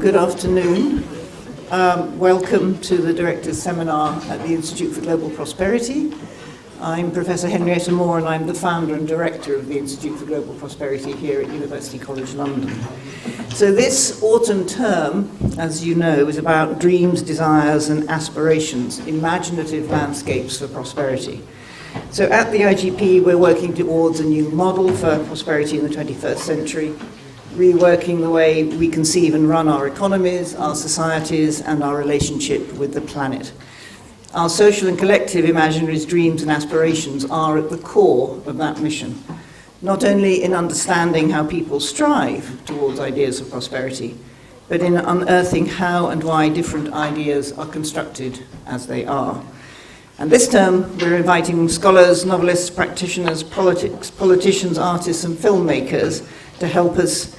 Good afternoon. Welcome to the Director's Seminar at the Institute for Global Prosperity. I'm Professor Henrietta Palmer, and I'm the founder and director of the Institute for Global Prosperity here at University College London. So this autumn term, as you know, is about dreams, desires and aspirations, imaginative landscapes for prosperity. So at the IGP, we're working towards a new model for prosperity in the 21st century, reworking the way we conceive and run our economies, our societies, and our relationship with the planet. Our social and collective imaginaries, dreams, and aspirations are at the core of that mission, not only in understanding how people strive towards ideas of prosperity, but in unearthing how and why different ideas are constructed as they are. And this term, we're inviting scholars, novelists, practitioners, politicians, artists, and filmmakers to help us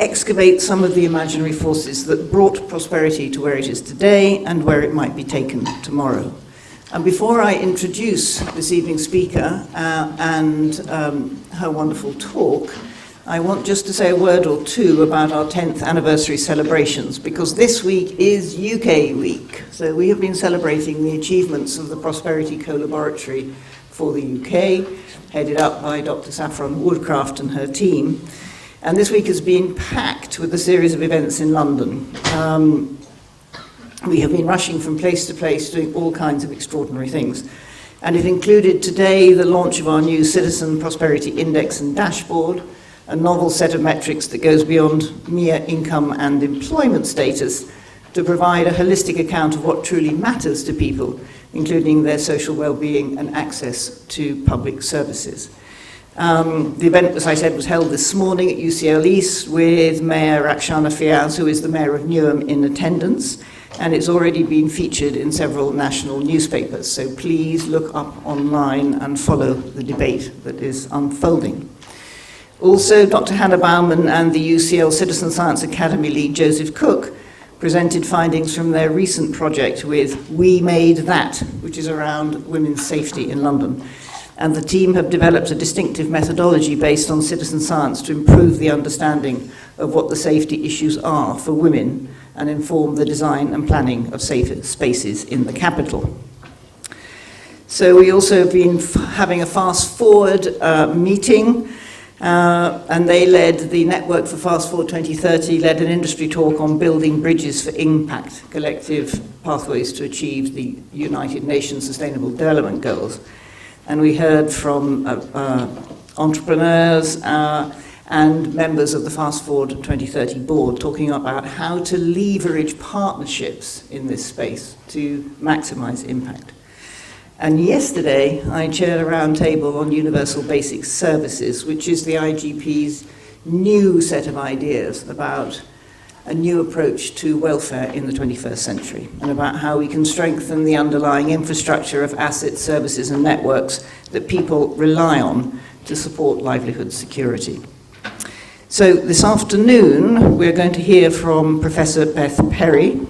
excavate some of the imaginary forces that brought prosperity to where it is today and where it might be taken tomorrow. And before I introduce this evening's speaker and her wonderful talk, I want just to say a word or two about our 10th anniversary celebrations, because this week is UK Week. So we have been celebrating the achievements of the Prosperity Co-Laboratory for the UK, headed up by Dr. Saffron Woodcraft and her team. And this week has been packed with a series of events in London. We have been rushing from place to place, doing all kinds of extraordinary things. And it included today the launch of our new Citizen Prosperity Index and Dashboard, a novel set of metrics that goes beyond mere income and employment status to provide a holistic account of what truly matters to people, including their social well-being and access to public services. The event, as I said, was held this morning at UCL East with Mayor Rakshana Fiaz, who is the Mayor of Newham, in attendance, and it's already been featured in several national newspapers. So please look up online and follow the debate that is unfolding. Also, Dr. Hannah Bauman and the UCL Citizen Science Academy lead Joseph Cook presented findings from their recent project with We Made That, which is around women's safety in London. And the team have developed a distinctive methodology based on citizen science to improve the understanding of what the safety issues are for women and inform the design and planning of safer spaces in the capital. So we also have been having a fast forward meeting, and they led, the Network for Fast Forward 2030 led an industry talk on building bridges for impact, collective pathways to achieve the United Nations Sustainable Development Goals. And we heard from entrepreneurs and members of the Fast Forward 2030 board talking about how to leverage partnerships in this space to maximize impact. And yesterday, I chaired a roundtable on universal basic services, which is the IGP's new set of ideas about a new approach to welfare in the 21st century, and about how we can strengthen the underlying infrastructure of assets, services, and networks that people rely on to support livelihood security. So this afternoon, we're going to hear from Professor Beth Perry,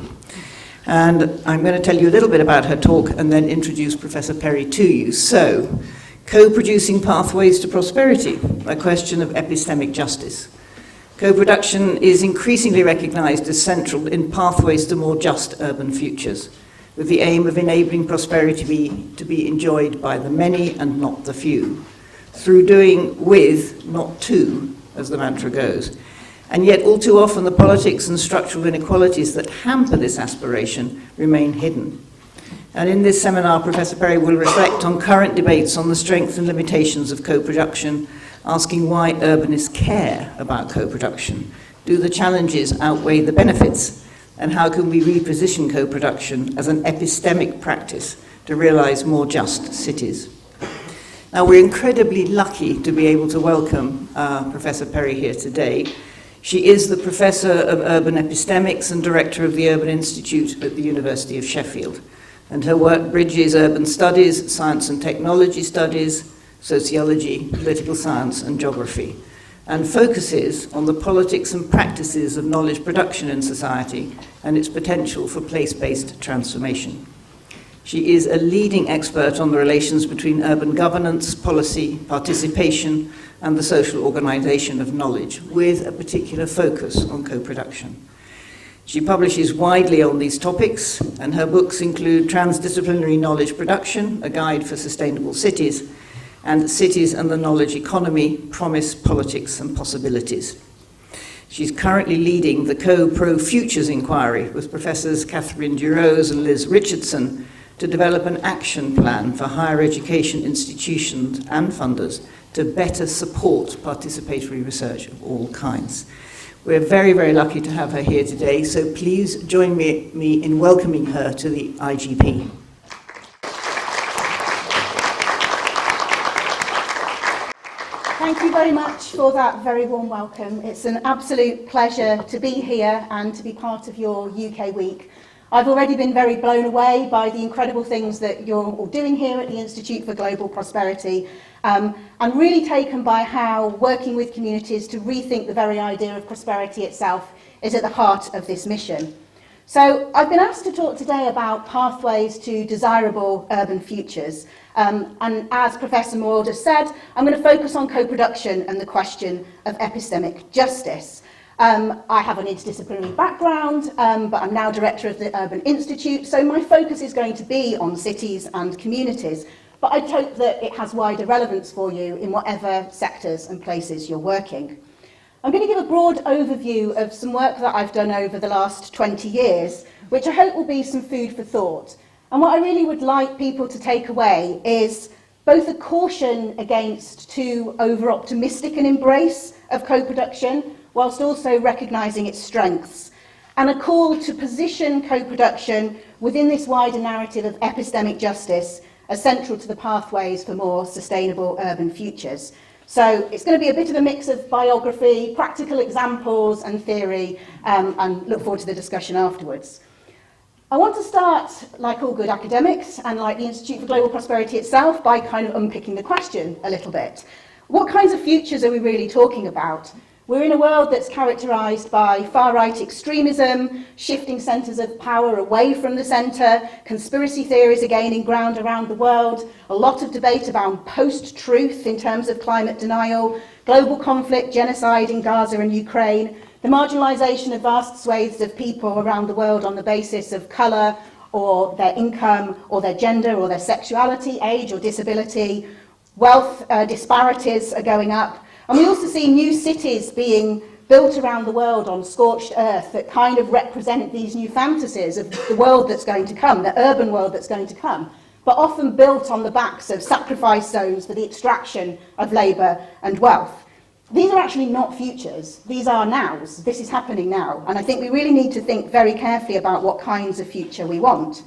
and I'm going to tell you a little bit about her talk and then introduce Professor Perry to you. So, co-producing pathways to prosperity, a question of epistemic justice. Co-production is increasingly recognized as central in pathways to more just urban futures, with the aim of enabling prosperity to be enjoyed by the many and not the few, through doing with, not to, as the mantra goes. And yet all too often the politics and structural inequalities that hamper this aspiration remain hidden. And in this seminar, Professor Perry will reflect on current debates on the strengths and limitations of co-production, asking why urbanists care about co-production. Do the challenges outweigh the benefits? And how can we reposition co-production as an epistemic practice to realize more just cities? Now, we're incredibly lucky to be able to welcome Professor Perry here today. She is the Professor of Urban Epistemics and Director of the Urban Institute at the University of Sheffield. And her work bridges urban studies, science and technology studies, sociology, political science, and geography, and focuses on the politics and practices of knowledge production in society and its potential for place-based transformation. She is a leading expert on the relations between urban governance, policy, participation, and the social organization of knowledge, with a particular focus on co-production. She publishes widely on these topics, and her books include Transdisciplinary Knowledge Production, a guide for sustainable cities, and Cities and the Knowledge Economy, Promise, Politics and Possibilities. She's currently leading the Co-Pro Futures inquiry with Professors Catherine Durose and Liz Richardson to develop an action plan for higher education institutions and funders to better support participatory research of all kinds. We're very, very lucky to have her here today, so please join me in welcoming her to the IGP. Thank you very much for that very warm welcome. It's an absolute pleasure to be here and to be part of your UK Week. I've already been very blown away by the incredible things that you're all doing here at the Institute for Global Prosperity, and really taken by how working with communities to rethink the very idea of prosperity itself is at the heart of this mission. So I've been asked to talk today about pathways to desirable urban futures. And as Professor Moyle just said, I'm going to focus on co-production and the question of epistemic justice. I have an interdisciplinary background, but I'm now director of the Urban Institute, so my focus is going to be on cities and communities. But I hope that it has wider relevance for you in whatever sectors and places you're working. I'm going to give a broad overview of some work that I've done over the last 20 years, which I hope will be some food for thought. And what I really would like people to take away is both a caution against too over-optimistic an embrace of co-production, whilst also recognising its strengths, and a call to position co-production within this wider narrative of epistemic justice as central to the pathways for more sustainable urban futures. So it's going to be a bit of a mix of biography, practical examples and theory, and look forward to the discussion afterwards. I want to start, like all good academics, and like the Institute for Global Prosperity itself, by kind of unpicking the question a little bit. What kinds of futures are we really talking about? We're in a world that's characterised by far-right extremism, shifting centres of power away from the centre, conspiracy theories are gaining ground around the world, a lot of debate about post-truth in terms of climate denial, global conflict, genocide in Gaza and Ukraine, the marginalisation of vast swathes of people around the world on the basis of colour or their income or their gender or their sexuality, age or disability, wealth disparities are going up. And we also see new cities being built around the world on scorched earth that kind of represent these new fantasies of the world that's going to come, the urban world that's going to come, but often built on the backs of sacrifice zones for the extraction of labour and wealth. These are actually not futures, these are nows. This is happening now, and I think we really need to think very carefully about what kinds of future we want.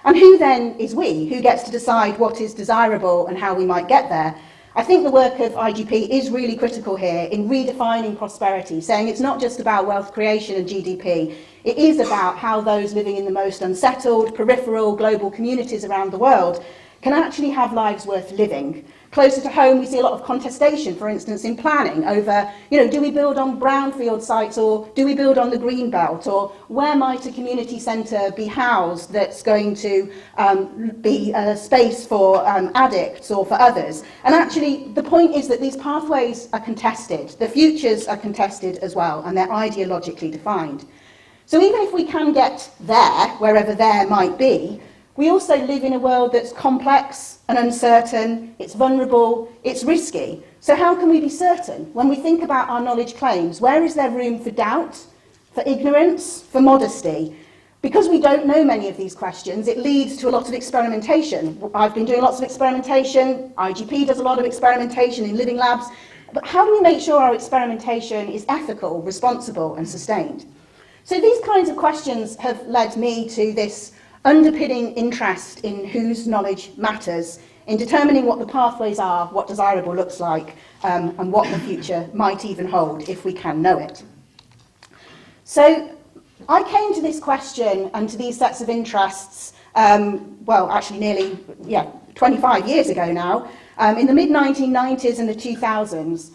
And who then is we? Who gets to decide what is desirable and how we might get there? I think the work of IGP is really critical here in redefining prosperity, saying it's not just about wealth creation and GDP, it is about how those living in the most unsettled, peripheral, global communities around the world can actually have lives worth living. Closer to home, we see a lot of contestation, for instance, in planning over, do we build on brownfield sites or do we build on the green belt, or where might a community centre be housed that's going to be a space for addicts or for others. And actually, the point is that these pathways are contested. The futures are contested as well, and they're ideologically defined. So even if we can get there, wherever there might be, we also live in a world that's complex and uncertain, it's vulnerable, it's risky. So how can we be certain? When we think about our knowledge claims, where is there room for doubt, for ignorance, for modesty? Because we don't know many of these questions, it leads to a lot of experimentation. I've been doing lots of experimentation, IGP does a lot of experimentation in living labs, but how do we make sure our experimentation is ethical, responsible and sustained? So these kinds of questions have led me to this underpinning interest in whose knowledge matters, in determining what the pathways are, what desirable looks like, and what the future might even hold if we can know it. So I came to this question and to these sets of interests, actually nearly 25 years ago now, in the mid-1990s and the 2000s,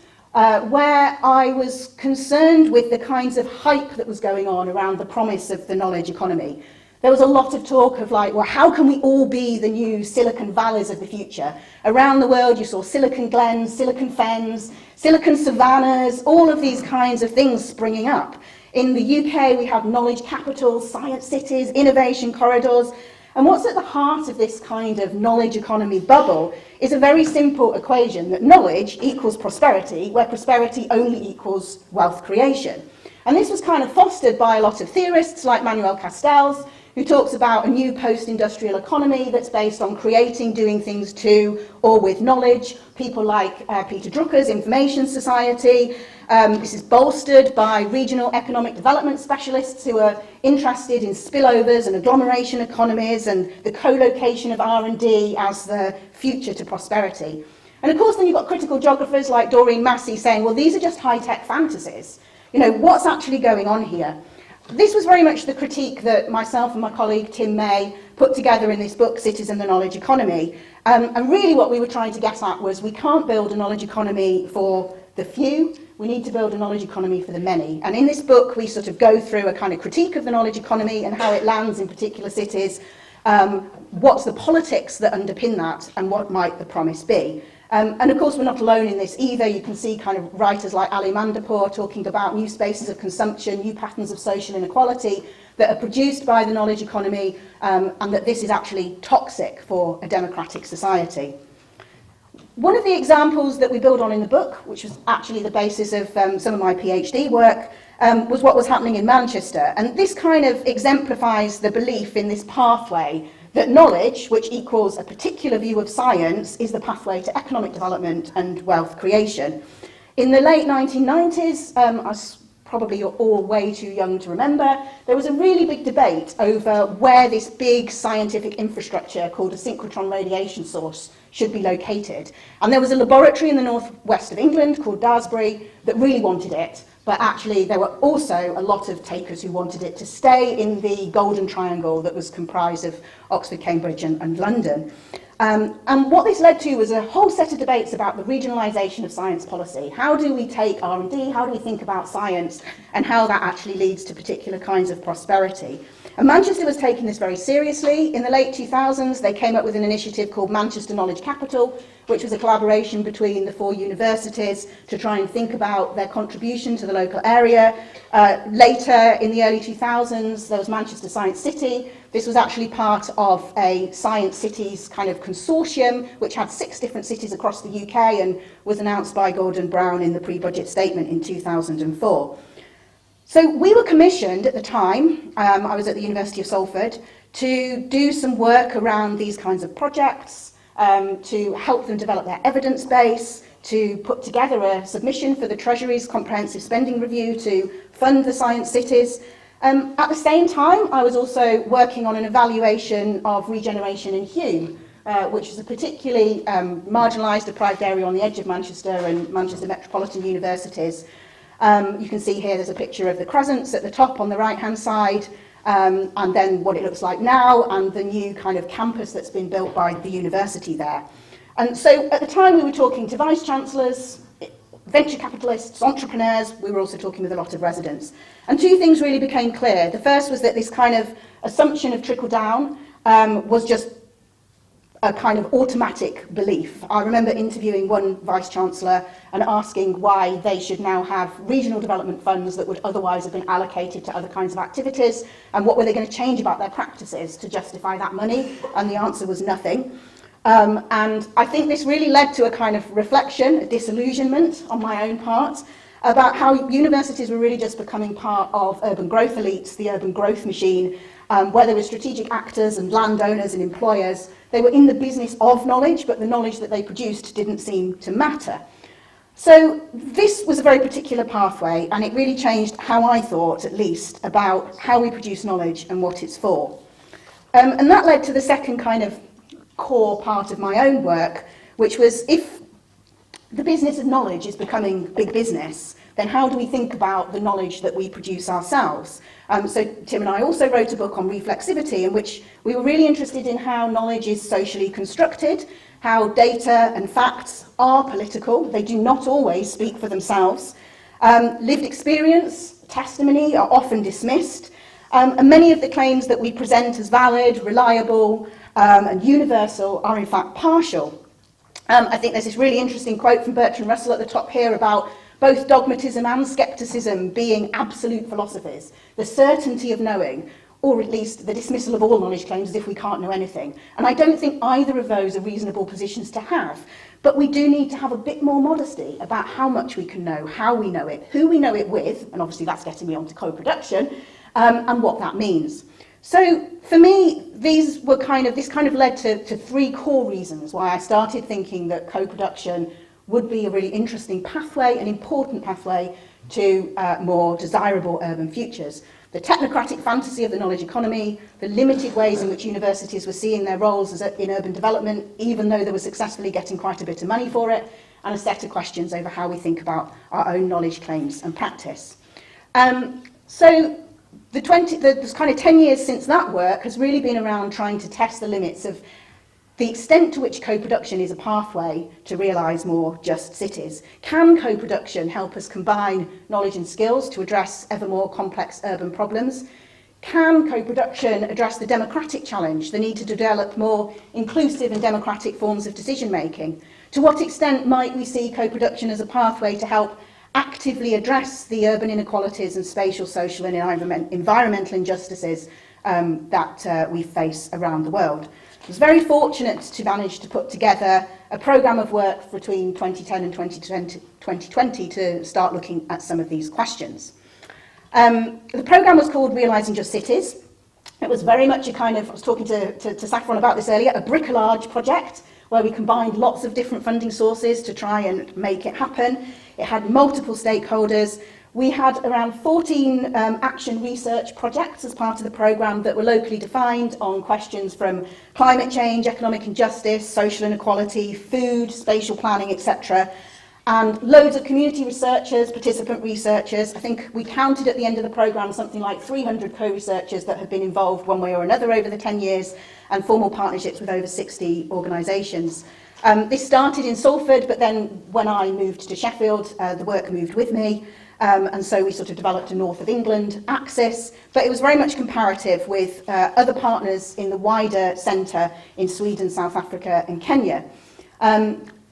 where I was concerned with the kinds of hype that was going on around the promise of the knowledge economy. There was a lot of talk of how can we all be the new Silicon Valleys of the future? Around the world you saw Silicon Glens, Silicon Fens, Silicon Savannas, all of these kinds of things springing up In the UK, we have knowledge capitals, science cities, innovation corridors. And what's at the heart of this kind of knowledge economy bubble is a very simple equation that knowledge equals prosperity, where prosperity only equals wealth creation. And this was kind of fostered by a lot of theorists like Manuel Castells, who talks about a new post-industrial economy that's based on creating, doing things to or with knowledge. People like Peter Drucker's Information Society. This is bolstered by regional economic development specialists who are interested in spillovers and agglomeration economies and the co-location of R&D as the future to prosperity. And of course, then you've got critical geographers like Doreen Massey saying, well, these are just high-tech fantasies. You know, what's actually going on here? This was very much the critique that myself and my colleague Tim May put together in this book, Cities and the Knowledge Economy. And really what we were trying to get at was we can't build a knowledge economy for the few, we need to build a knowledge economy for the many. And in this book we sort of go through a kind of critique of the knowledge economy and how it lands in particular cities, what's the politics that underpin that and what might the promise be. And of course, we're not alone in this either. You can see kind of writers like Ali Mandapur talking about new spaces of consumption, new patterns of social inequality that are produced by the knowledge economy, and that this is actually toxic for a democratic society. One of the examples that we build on in the book, which was actually the basis of some of my PhD work, was what was happening in Manchester. And this kind of exemplifies the belief in this pathway that knowledge, which equals a particular view of science, is the pathway to economic development and wealth creation. In the late 1990s, as probably you're all way too young to remember, there was a really big debate over where this big scientific infrastructure called a synchrotron radiation source should be located. And there was a laboratory in the northwest of England called Daresbury that really wanted it. But actually there were also a lot of takers who wanted it to stay in the golden triangle that was comprised of Oxford, Cambridge and London. And what this led to was a whole set of debates about the regionalisation of science policy. How do we take R&D, how do we think about science, and how that actually leads to particular kinds of prosperity. And Manchester was taking this very seriously. In the late 2000s, they came up with an initiative called Manchester Knowledge Capital, which was a collaboration between the 4 universities to try and think about their contribution to the local area. Later, in the early 2000s, there was Manchester Science City. This was actually part of a Science Cities kind of consortium, which had 6 different cities across the UK and was announced by Gordon Brown in the pre-budget statement in 2004. So we were commissioned at the time, I was at the University of Salford, to do some work around these kinds of projects, to help them develop their evidence base, to put together a submission for the Treasury's Comprehensive Spending Review to fund the Science Cities. At the same time, I was also working on an evaluation of regeneration in Hume, which is a particularly marginalised, deprived area on the edge of Manchester and Manchester Metropolitan Universities. You can see here there's a picture of the Crescents at the top on the right-hand side, and then what it looks like now, and the new kind of campus that's been built by the university there. And so at the time we were talking to vice-chancellors, venture capitalists, entrepreneurs. We were also talking with a lot of residents. And 2 things really became clear. The first was that this kind of assumption of trickle-down was just a kind of automatic belief. I remember interviewing one vice-chancellor and asking why they should now have regional development funds that would otherwise have been allocated to other kinds of activities, and what were they going to change about their practices to justify that money, and the answer was nothing. And I think this really led to a kind of reflection, a disillusionment on my own part, about how universities were really just becoming part of urban growth elites, the urban growth machine, where there were strategic actors and landowners and employers. They were in the business of knowledge, but the knowledge that they produced didn't seem to matter. So this was a very particular pathway, and it really changed how I thought, at least, about how we produce knowledge and what it's for. And that led to the second kind of core part of my own work, which was, if the business of knowledge is becoming big business, then how do we think about the knowledge that we produce ourselves? So Tim and I also wrote a book on reflexivity, in which we were really interested in how knowledge is socially constructed, how data and facts are political. They do not always speak for themselves. Lived experience, testimony are often dismissed, and many of the claims that we present as valid, reliable, and universal are in fact partial. I think there's this really interesting quote from Bertrand Russell at the top here about both dogmatism and scepticism being absolute philosophies, the certainty of knowing, or at least the dismissal of all knowledge claims as if we can't know anything. And I don't think either of those are reasonable positions to have. But we do need to have a bit more modesty about how much we can know, how we know it, who we know it with, and obviously that's getting me onto co-production, and what that means. So for me, this kind of led to three core reasons why I started thinking that co-production would be a really interesting pathway, an important pathway to more desirable urban futures. The technocratic fantasy of the knowledge economy, the limited ways in which universities were seeing their roles in urban development, even though they were successfully getting quite a bit of money for it, and a set of questions over how we think about our own knowledge claims and practice. So the kind of 10 years since that work has really been around trying to test the limits of the extent to which co-production is a pathway to realise more just cities. Can co-production help us combine knowledge and skills to address ever more complex urban problems? Can co-production address the democratic challenge, the need to develop more inclusive and democratic forms of decision-making? To what extent might we see co-production as a pathway to help actively address the urban inequalities and spatial, social and environmental injustices that we face around the world? I was very fortunate to manage to put together a programme of work between 2010 and 2020 to start looking at some of these questions. The programme was called Realising Just Cities. It was very much a kind of, I was talking to Saffron about this earlier, a bricolage project where we combined lots of different funding sources to try and make it happen. It had multiple stakeholders. We had around 14 action research projects as part of the programme that were locally defined on questions from climate change, economic injustice, social inequality, food, spatial planning, etc. And loads of community researchers, participant researchers. I think we counted at the end of the programme something like 300 co-researchers that have been involved one way or another over the 10 years, and formal partnerships with over 60 organisations. This started in Salford, but then when I moved to Sheffield, the work moved with me. And so we sort of developed a North of England axis, but it was very much comparative with other partners in the wider centre in Sweden, South Africa and Kenya.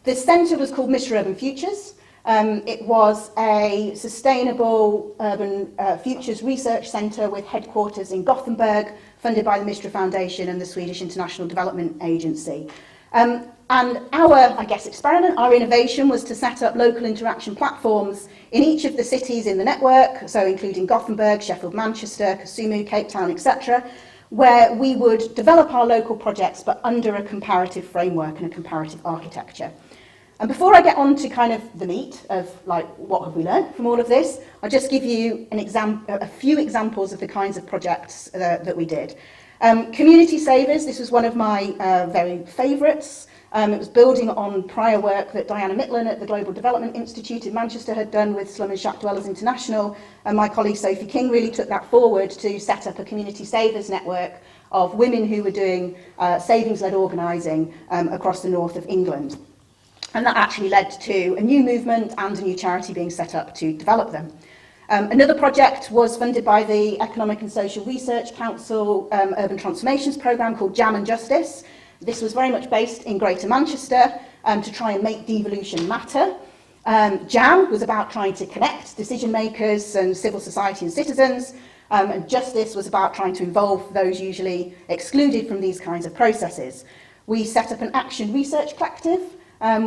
The centre was called Mr. Urban Futures. It was a sustainable urban futures research centre with headquarters in Gothenburg, funded by the Mistra Foundation and the Swedish International Development Agency. And our, I guess, experiment, our innovation was to set up local interaction platforms in each of the cities in the network, so including Gothenburg, Sheffield, Manchester, Kisumu, Cape Town, etc., where we would develop our local projects but under a comparative framework and a comparative architecture. And before I get on to kind of the meat of like what have we learned from all of this, I'll just give you a few examples of the kinds of projects that we did. Community Savers, this was one of my very favourites. It was building on prior work that Diana Mitlin at the Global Development Institute in Manchester had done with Slum and Shack Dwellers International, and my colleague Sophie King really took that forward to set up a community savers network of women who were doing savings-led organising across the north of England. And that actually led to a new movement and a new charity being set up to develop them. Another project was funded by the Economic and Social Research Council Urban Transformations Programme called Jam and Justice. This was very much based in Greater Manchester to try and make devolution matter. Jam was about trying to connect decision makers and civil society and citizens, and Justice was about trying to involve those usually excluded from these kinds of processes. We set up an action research collective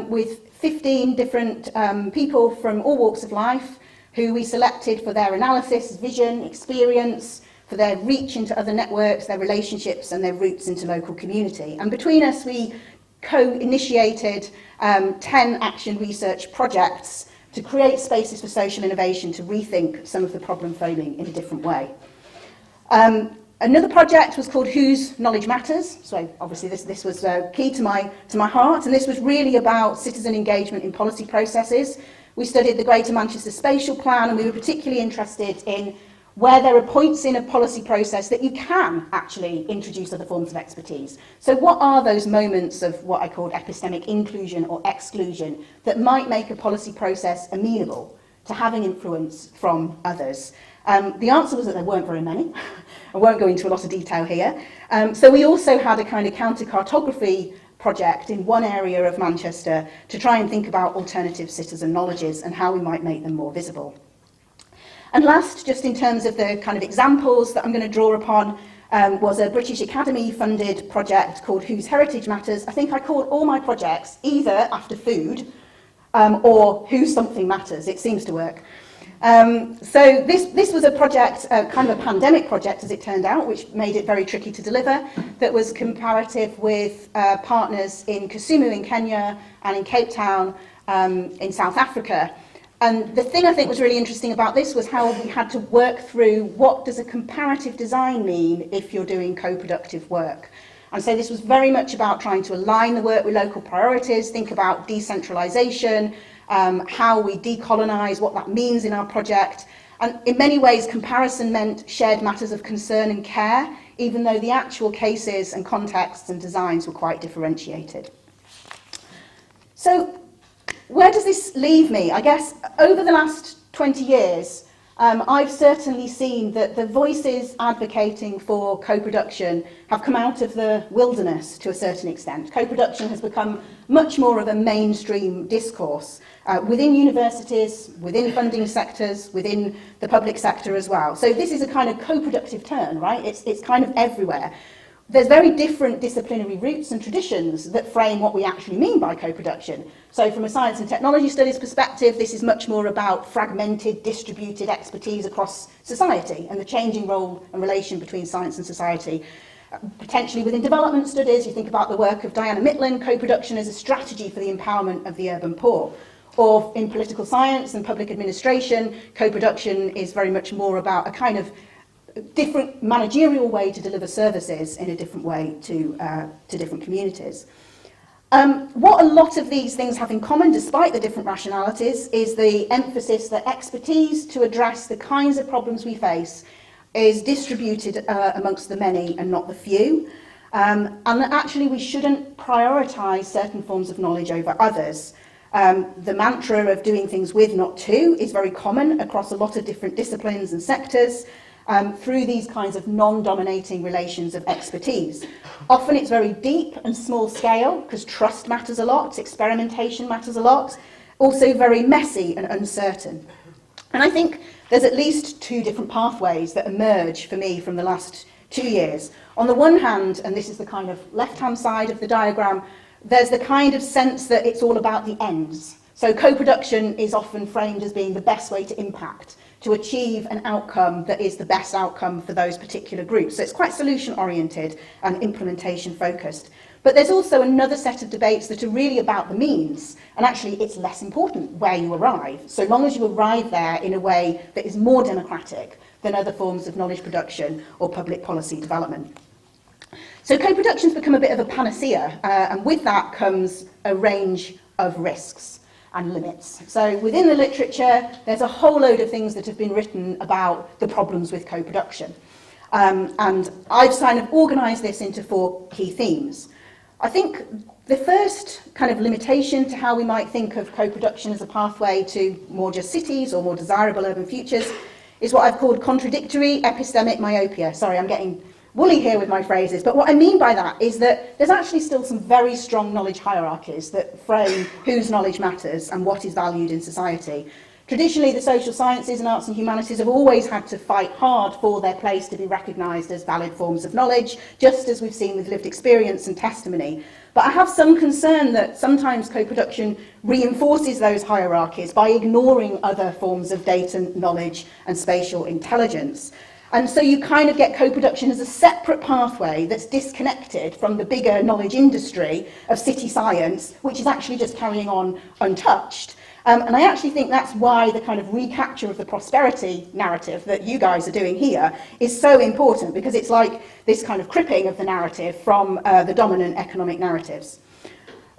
with 15 different people from all walks of life who we selected for their analysis, vision, experience, for their reach into other networks, their relationships and their roots into local community. And between us, we co-initiated 10 action research projects to create spaces for social innovation to rethink some of the problem framing in a different way. Another project was called Whose Knowledge Matters. So obviously this was key to my heart, and this was really about citizen engagement in policy processes. We studied the Greater Manchester Spatial Plan, and we were particularly interested in where there are points in a policy process that you can actually introduce other forms of expertise. So what are those moments of what I called epistemic inclusion or exclusion that might make a policy process amenable to having influence from others? The answer was that there weren't very many. I won't go into a lot of detail here. So we also had a kind of counter-cartography project in one area of Manchester to try and think about alternative citizen knowledges and how we might make them more visible. And last, just in terms of the kind of examples that I'm going to draw upon, was a British Academy funded project called Whose Heritage Matters. I think I called all my projects either after food or Who Something Matters. It seems to work. So this was a project, kind of a pandemic project as it turned out, which made it very tricky to deliver, that was comparative with partners in Kisumu in Kenya and in Cape Town in South Africa. And the thing I think was really interesting about this was how we had to work through what does a comparative design mean if you're doing co-productive work. And so this was very much about trying to align the work with local priorities, think about decentralisation, how we decolonise, what that means in our project. And in many ways, comparison meant shared matters of concern and care, even though the actual cases and contexts and designs were quite differentiated. So where does this leave me? I guess over the last 20 years, I've certainly seen that the voices advocating for co-production have come out of the wilderness to a certain extent. Co-production has become much more of a mainstream discourse within universities, within funding sectors, within the public sector as well. So this is a kind of co-productive turn, right? It's kind of everywhere. There's very different disciplinary roots and traditions that frame what we actually mean by co-production. So from a science and technology studies perspective, this is much more about fragmented, distributed expertise across society and the changing role and relation between science and society. Potentially within development studies, you think about the work of Diana Mitland, co-production as a strategy for the empowerment of the urban poor. Or in political science and public administration, co-production is very much more about a kind of different managerial way to deliver services in a different way to different communities. What a lot of these things have in common, despite the different rationalities, is the emphasis that expertise to address the kinds of problems we face is distributed amongst the many and not the few, and that actually we shouldn't prioritise certain forms of knowledge over others. The mantra of doing things with, not to, is very common across a lot of different disciplines and sectors, through these kinds of non-dominating relations of expertise. Often it's very deep and small scale, because trust matters a lot, experimentation matters a lot, also very messy and uncertain. And I think there's at least two different pathways that emerge for me from the last 2 years. On the one hand, and this is the kind of left-hand side of the diagram, there's the kind of sense that it's all about the ends. So co-production is often framed as being the best way to impact, to achieve an outcome that is the best outcome for those particular groups. So it's quite solution-oriented and implementation-focused. But there's also another set of debates that are really about the means, and actually it's less important where you arrive, so long as you arrive there in a way that is more democratic than other forms of knowledge production or public policy development. So co-production's become a bit of a panacea, and with that comes a range of risks and limits. So within the literature, there's a whole load of things that have been written about the problems with co-production. And I've kind of organised this into 4 key themes. I think the first kind of limitation to how we might think of co-production as a pathway to more just cities or more desirable urban futures is what I've called contradictory epistemic myopia. Sorry, I'm getting woolly here with my phrases, but what I mean by that is that there's actually still some very strong knowledge hierarchies that frame whose knowledge matters and what is valued in society. Traditionally, the social sciences and arts and humanities have always had to fight hard for their place to be recognised as valid forms of knowledge, just as we've seen with lived experience and testimony. But I have some concern that sometimes co-production reinforces those hierarchies by ignoring other forms of data knowledge and spatial intelligence. And so you kind of get co-production as a separate pathway that's disconnected from the bigger knowledge industry of city science, which is actually just carrying on untouched. And I actually think that's why the kind of recapture of the prosperity narrative that you guys are doing here is so important, because it's like this kind of cripping of the narrative from the dominant economic narratives.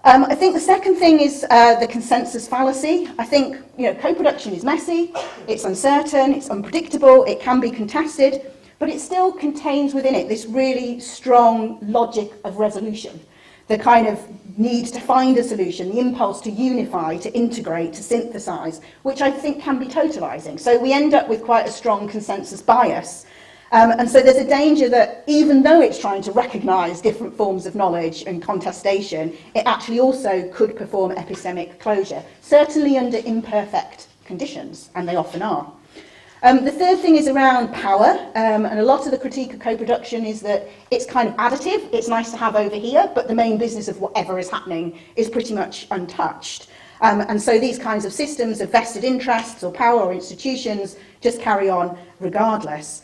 I think the second thing is the consensus fallacy. I think, co-production is messy, it's uncertain, it's unpredictable, it can be contested, but it still contains within it this really strong logic of resolution, the kind of need to find a solution, the impulse to unify, to integrate, to synthesize, which I think can be totalizing. So we end up with quite a strong consensus bias. And so there's a danger that even though it's trying to recognise different forms of knowledge and contestation, it actually also could perform epistemic closure, certainly under imperfect conditions, and they often are. The third thing is around power, and a lot of the critique of co-production is that it's kind of additive, it's nice to have over here, but the main business of whatever is happening is pretty much untouched. And so these kinds of systems of vested interests or power or institutions just carry on regardless.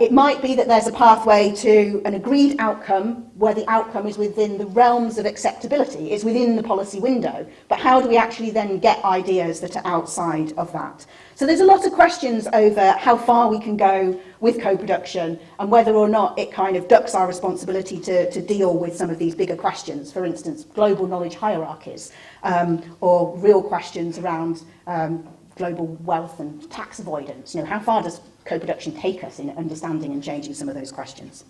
It might be that there's a pathway to an agreed outcome where the outcome is within the realms of acceptability, is within the policy window. But how do we actually then get ideas that are outside of that? So there's a lot of questions over how far we can go with co-production and whether or not it kind of ducks our responsibility to deal with some of these bigger questions, for instance, global knowledge hierarchies, or real questions around global wealth and tax avoidance. You know, how far does co-production take us in understanding and changing some of those questions?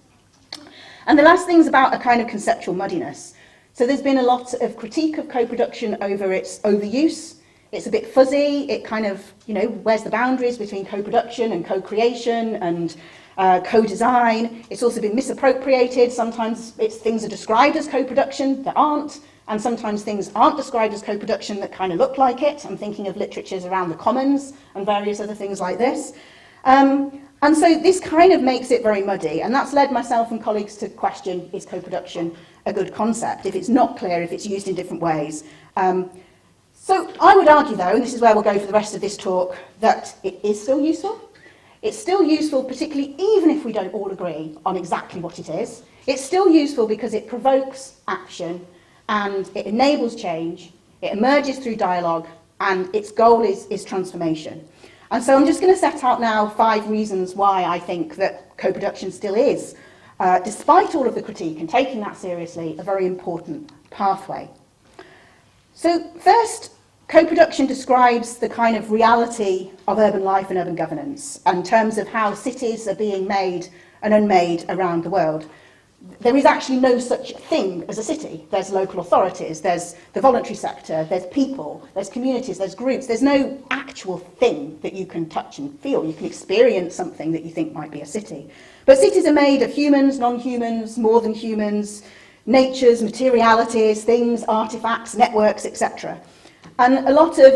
And the last thing is about a kind of conceptual muddiness. So there's been a lot of critique of co-production over its overuse. It's a bit fuzzy. It kind of, you know, where's the boundaries between co-production and co-creation and co-design? It's also been misappropriated. Sometimes things are described as co-production that aren't. And sometimes things aren't described as co-production that kind of look like it. I'm thinking of literatures around the commons and various other things like this. And so this kind of makes it very muddy, and that's led myself and colleagues to question, is co-production a good concept, if it's not clear, if it's used in different ways. So I would argue, though, and this is where we'll go for the rest of this talk, that it is still useful. It's still useful, particularly even if we don't all agree on exactly what it is. It's still useful because it provokes action, and it enables change, it emerges through dialogue, and its goal is transformation. And so I'm just going to set out now 5 reasons why I think that co-production still is, despite all of the critique and taking that seriously, a very important pathway. So first, co-production describes the kind of reality of urban life and urban governance in terms of how cities are being made and unmade around the world. There is actually no such thing as a city. There's local authorities, there's the voluntary sector, there's people, there's communities, there's groups. There's no actual thing that you can touch and feel. You can experience something that you think might be a city. But cities are made of humans, non-humans, more than humans, natures, materialities, things, artifacts, networks, etc. And a lot of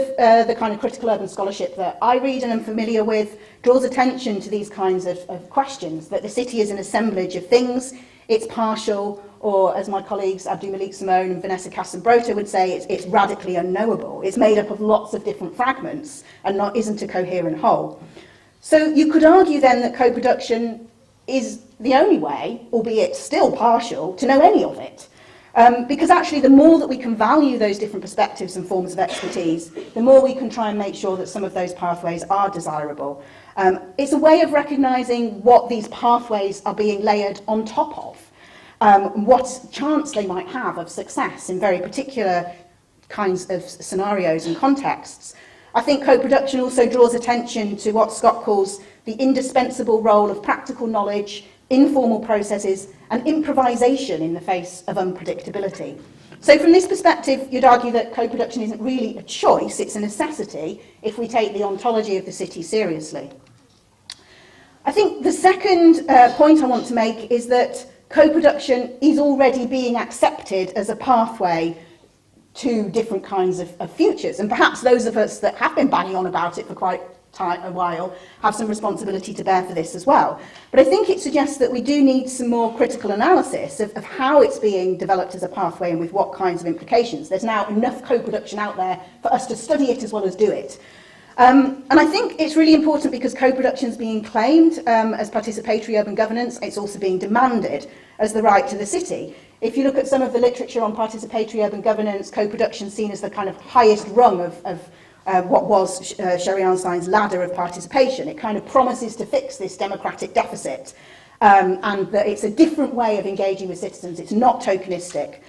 the kind of critical urban scholarship that I read and am familiar with draws attention to these kinds of questions, that the city is an assemblage of things. It's partial, or as my colleagues Abdu Malik Simone and Vanessa Casson-Brota would say, it's radically unknowable. It's made up of lots of different fragments and isn't a coherent whole. So you could argue then that co-production is the only way, albeit still partial, to know any of it. Because actually the more that we can value those different perspectives and forms of expertise, the more we can try and make sure that some of those pathways are desirable. It's a way of recognising what these pathways are being layered on top of, what chance they might have of success in very particular kinds of scenarios and contexts. I think co-production also draws attention to what Scott calls the indispensable role of practical knowledge, informal processes, and improvisation in the face of unpredictability. So from this perspective, you'd argue that co-production isn't really a choice, it's a necessity if we take the ontology of the city seriously. I think the second point I want to make is that co-production is already being accepted as a pathway to different kinds of futures, and perhaps those of us that have been banging on about it for quite a while have some responsibility to bear for this as well. But I think it suggests that we do need some more critical analysis of how it's being developed as a pathway and with what kinds of implications. There's now enough co-production out there for us to study it as well as do it. And I think it's really important because co-production is being claimed as participatory urban governance. It's also being demanded as the right to the city. If you look at some of the literature on participatory urban governance, co-production is seen as the kind of highest rung of what was Sherry Arnstein's ladder of participation. It kind of promises to fix this democratic deficit, and that it's a different way of engaging with citizens. It's not tokenistic.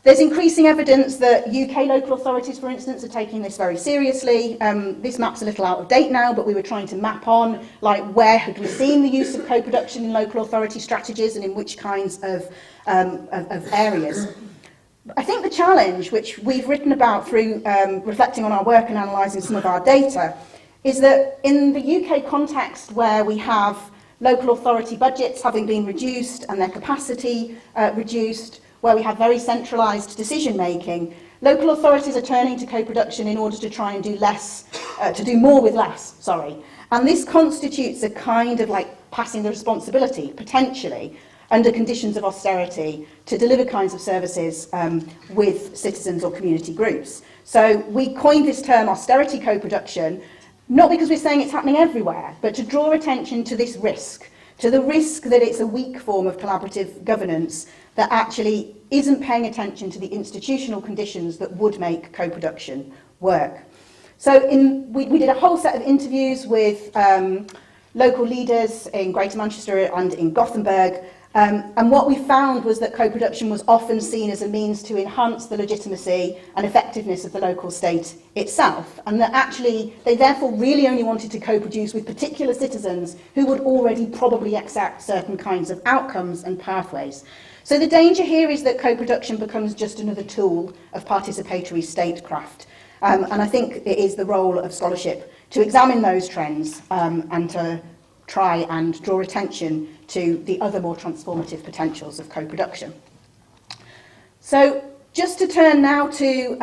There's increasing evidence that UK local authorities, for instance, are taking this very seriously. This map's a little out of date now, but we were trying to map on, like, where had we seen the use of co-production in local authority strategies and in which kinds of areas. I think the challenge, which we've written about through reflecting on our work and analysing some of our data, is that in the UK context where we have local authority budgets having been reduced and their capacity reduced, where we have very centralised decision making, local authorities are turning to co-production in order to try and do less, to do more with less, sorry. And this constitutes a kind of like passing the responsibility, potentially, under conditions of austerity, to deliver kinds of services with citizens or community groups. So we coined this term austerity co-production, not because we're saying it's happening everywhere, but to draw attention to this risk, to the risk that it's a weak form of collaborative governance that actually isn't paying attention to the institutional conditions that would make co-production work. So we did a whole set of interviews with local leaders in Greater Manchester and in Gothenburg, and what we found was that co-production was often seen as a means to enhance the legitimacy and effectiveness of the local state itself, and that actually they therefore really only wanted to co-produce with particular citizens who would already probably accept certain kinds of outcomes and pathways. So the danger here is that co-production becomes just another tool of participatory statecraft. And I think it is the role of scholarship to examine those trends and to try and draw attention to the other more transformative potentials of co-production. So just to turn now to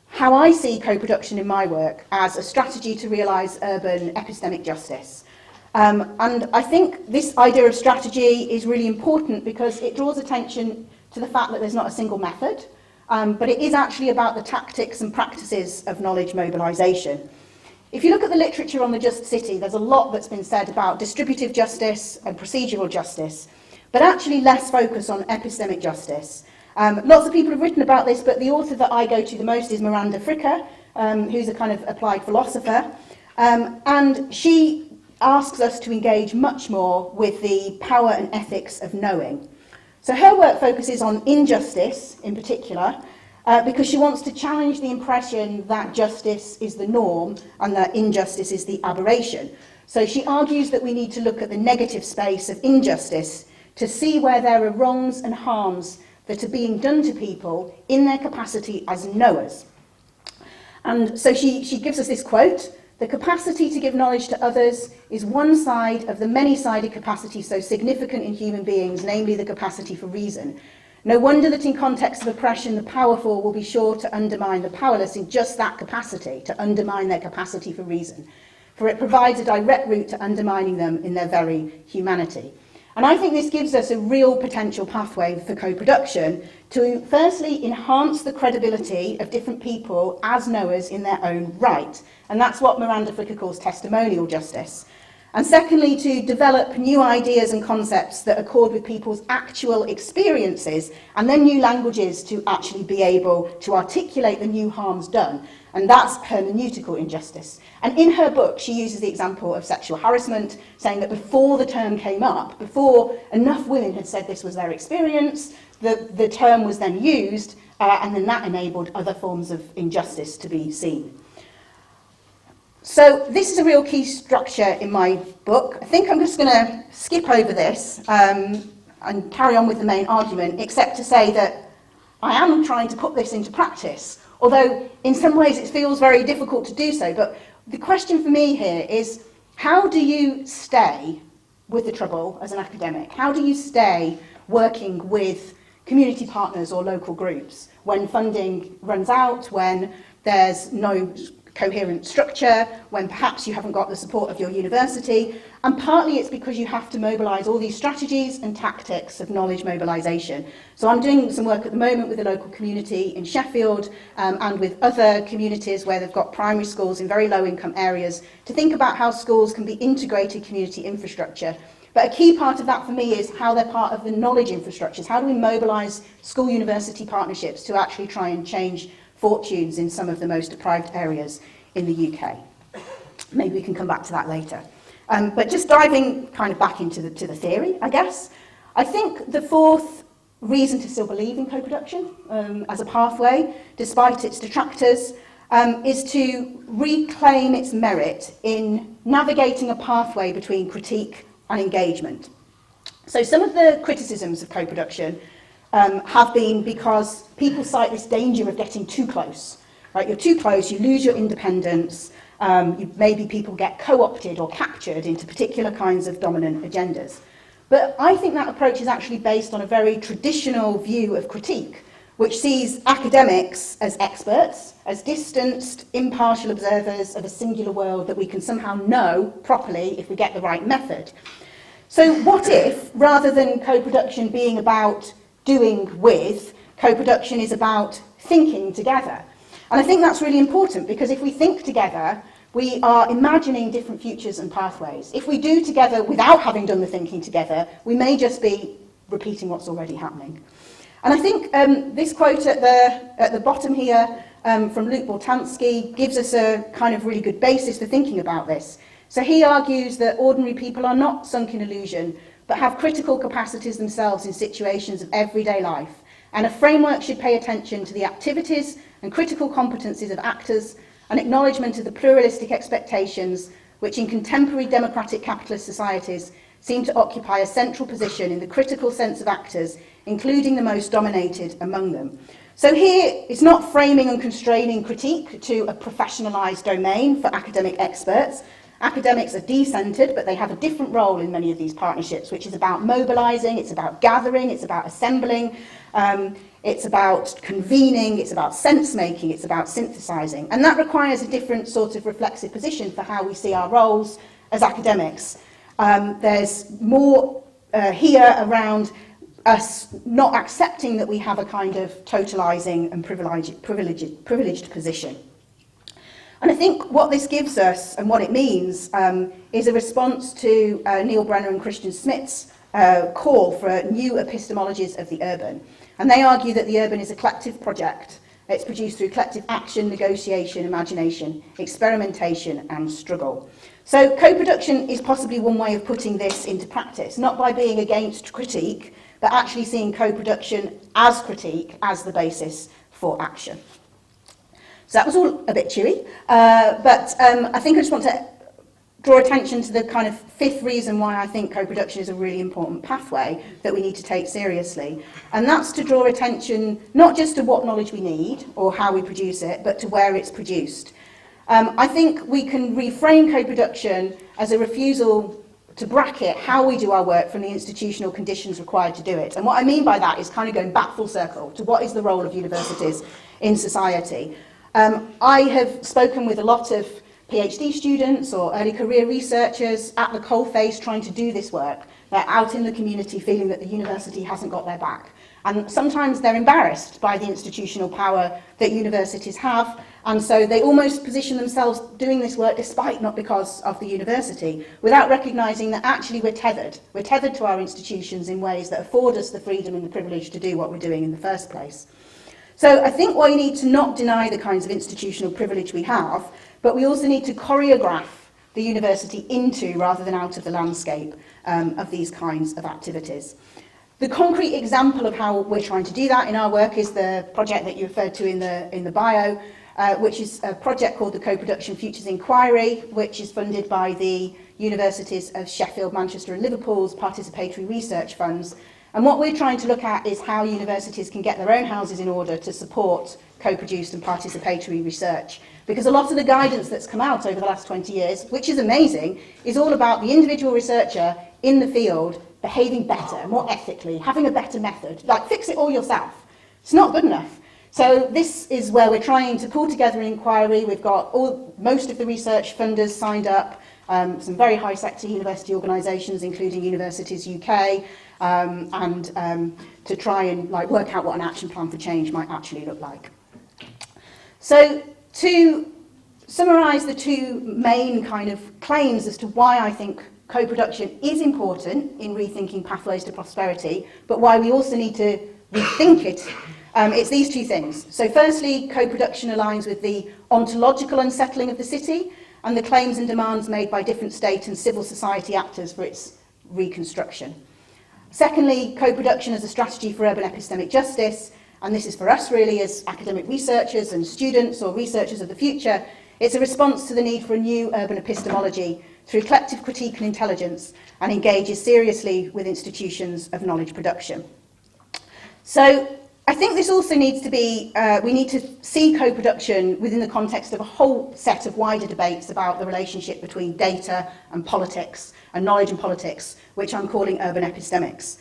how I see co-production in my work as a strategy to realise urban epistemic justice. And I think this idea of strategy is really important because it draws attention to the fact that there's not a single method, but it is actually about the tactics and practices of knowledge mobilisation. If you look at the literature on the just city, there's a lot that's been said about distributive justice and procedural justice, but actually less focus on epistemic justice. Lots of people have written about this, but the author that I go to the most is Miranda Fricker, who's a kind of applied philosopher, and she asks us to engage much more with the power and ethics of knowing. So her work focuses on injustice in particular, because she wants to challenge the impression that justice is the norm and that injustice is the aberration. So she argues that we need to look at the negative space of injustice to see where there are wrongs and harms that are being done to people in their capacity as knowers. And so she gives us this quote: "The capacity to give knowledge to others is one side of the many-sided capacity so significant in human beings, namely the capacity for reason. No wonder that in contexts of oppression, the powerful will be sure to undermine the powerless in just that capacity, to undermine their capacity for reason, for it provides a direct route to undermining them in their very humanity." And I think this gives us a real potential pathway for co-production to firstly enhance the credibility of different people as knowers in their own right. And that's what Miranda Fricker calls testimonial justice. And secondly, to develop new ideas and concepts that accord with people's actual experiences, and then new languages to actually be able to articulate the new harms done. And that's hermeneutical injustice. And in her book, she uses the example of sexual harassment, saying that before the term came up, before enough women had said this was their experience, the term was then used, and then that enabled other forms of injustice to be seen. So this is a real key structure in my book. I think I'm just going to skip over this and carry on with the main argument, except to say that I am trying to put this into practice, although in some ways it feels very difficult to do so. But the question for me here is, how do you stay with the trouble as an academic? How do you stay working with community partners or local groups when funding runs out, when there's no coherent structure, when perhaps you haven't got the support of your university? And partly it's because you have to mobilise all these strategies and tactics of knowledge mobilisation. So I'm doing some work at the moment with the local community in Sheffield and with other communities where they've got primary schools in very low income areas to think about how schools can be integrated community infrastructure. But a key part of that for me is how they're part of the knowledge infrastructures. How do we mobilise school-university partnerships to actually try and change fortunes in some of the most deprived areas in the UK? Maybe we can come back to that later. But just diving kind of back into the theory, I guess, I think the fourth reason to still believe in co-production as a pathway, despite its detractors, is to reclaim its merit in navigating a pathway between critique and engagement. So some of the criticisms of co-production have been because people cite this danger of getting too close. Right? You're too close, you lose your independence, Maybe people get co-opted or captured into particular kinds of dominant agendas. But I think that approach is actually based on a very traditional view of critique, which sees academics as experts, as distanced, impartial observers of a singular world that we can somehow know properly if we get the right method. So what if, rather than co-production being about doing with, co-production is about thinking together? And I think that's really important, because if we think together, we are imagining different futures and pathways. If we do together without having done the thinking together, we may just be repeating what's already happening. And I think this quote at the bottom here from Luke Boltanski gives us a kind of really good basis for thinking about this. So he argues that ordinary people are not sunk in illusion, but have critical capacities themselves in situations of everyday life. And a framework should pay attention to the activities and critical competencies of actors, an acknowledgement of the pluralistic expectations which in contemporary democratic capitalist societies seem to occupy a central position in the critical sense of actors, including the most dominated among them. So here, it's not framing and constraining critique to a professionalised domain for academic experts. Academics are decentered, but they have a different role in many of these partnerships, which is about mobilising, it's about gathering, it's about assembling, it's about convening, it's about sense-making, it's about synthesising. And that requires a different sort of reflexive position for how we see our roles as academics. There's more here around us not accepting that we have a kind of totalising and privileged position. And I think what this gives us and what it means is a response to Neil Brenner and Christian Smith's call for new epistemologies of the urban. And they argue that the urban is a collective project. It's produced through collective action, negotiation, imagination, experimentation and struggle. So co-production is possibly one way of putting this into practice, not by being against critique, but actually seeing co-production as critique as the basis for action. So that was all a bit chewy, but I think I just want to draw attention to the kind of fifth reason why I think co-production is a really important pathway that we need to take seriously. And that's to draw attention not just to what knowledge we need or how we produce it, but to where it's produced. I think we can reframe co-production as a refusal to bracket how we do our work from the institutional conditions required to do it. And what I mean by that is kind of going back full circle to what is the role of universities in society. I have spoken with a lot of PhD students or early career researchers at the coalface trying to do this work. They're out in the community feeling that the university hasn't got their back. And sometimes they're embarrassed by the institutional power that universities have, and so they almost position themselves doing this work despite, not because of the university, without recognising that actually we're tethered. We're tethered to our institutions in ways that afford us the freedom and the privilege to do what we're doing in the first place. So I think we need to not deny the kinds of institutional privilege we have, but we also need to choreograph the university into, rather than out of, the landscape of these kinds of activities. The concrete example of how we're trying to do that in our work is the project that you referred to in the bio, which is a project called the Co-Production Futures Inquiry, which is funded by the Universities of Sheffield, Manchester and Liverpool's participatory research funds. And what we're trying to look at is how universities can get their own houses in order to support co-produced and participatory research. Because a lot of the guidance that's come out over the last 20 years, which is amazing, is all about the individual researcher in the field behaving better, more ethically, having a better method. Like, fix it all yourself. It's not good enough. So this is where we're trying to pull together an inquiry. We've got most of the research funders signed up, some very high sector university organisations, including Universities UK, and to try and work out what an action plan for change might actually look like. So to summarise the two main kind of claims as to why I think co-production is important in rethinking pathways to prosperity, but why we also need to rethink it, it's these two things. So firstly, co-production aligns with the ontological unsettling of the city and the claims and demands made by different state and civil society actors for its reconstruction. Secondly, co-production as a strategy for urban epistemic justice, and this is for us really as academic researchers and students or researchers of the future, it's a response to the need for a new urban epistemology through collective critique and intelligence, and engages seriously with institutions of knowledge production. So I think this also needs to be, we need to see co-production within the context of a whole set of wider debates about the relationship between data and politics, and knowledge and politics, which I'm calling urban epistemics.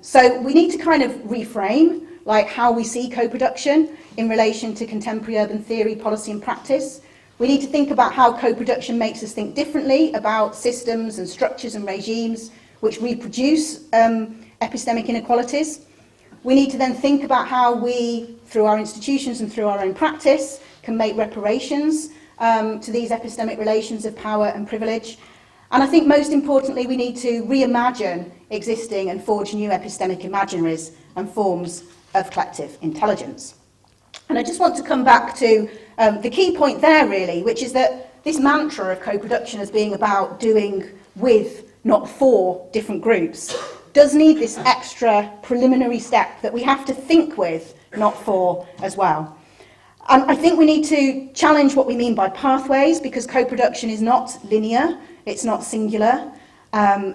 So we need to kind of reframe like how we see co-production in relation to contemporary urban theory, policy and practice. We need to think about how co-production makes us think differently about systems and structures and regimes which reproduce epistemic inequalities. We need to then think about how we, through our institutions and through our own practice, can make reparations to these epistemic relations of power and privilege. And I think most importantly, we need to reimagine existing and forge new epistemic imaginaries and forms of collective intelligence. And I just want to come back to the key point there, really, which is that this mantra of co-production as being about doing with, not for, different groups, does need this extra preliminary step that we have to think with, not for, as well. And I think we need to challenge what we mean by pathways, because co-production is not linear, it's not singular.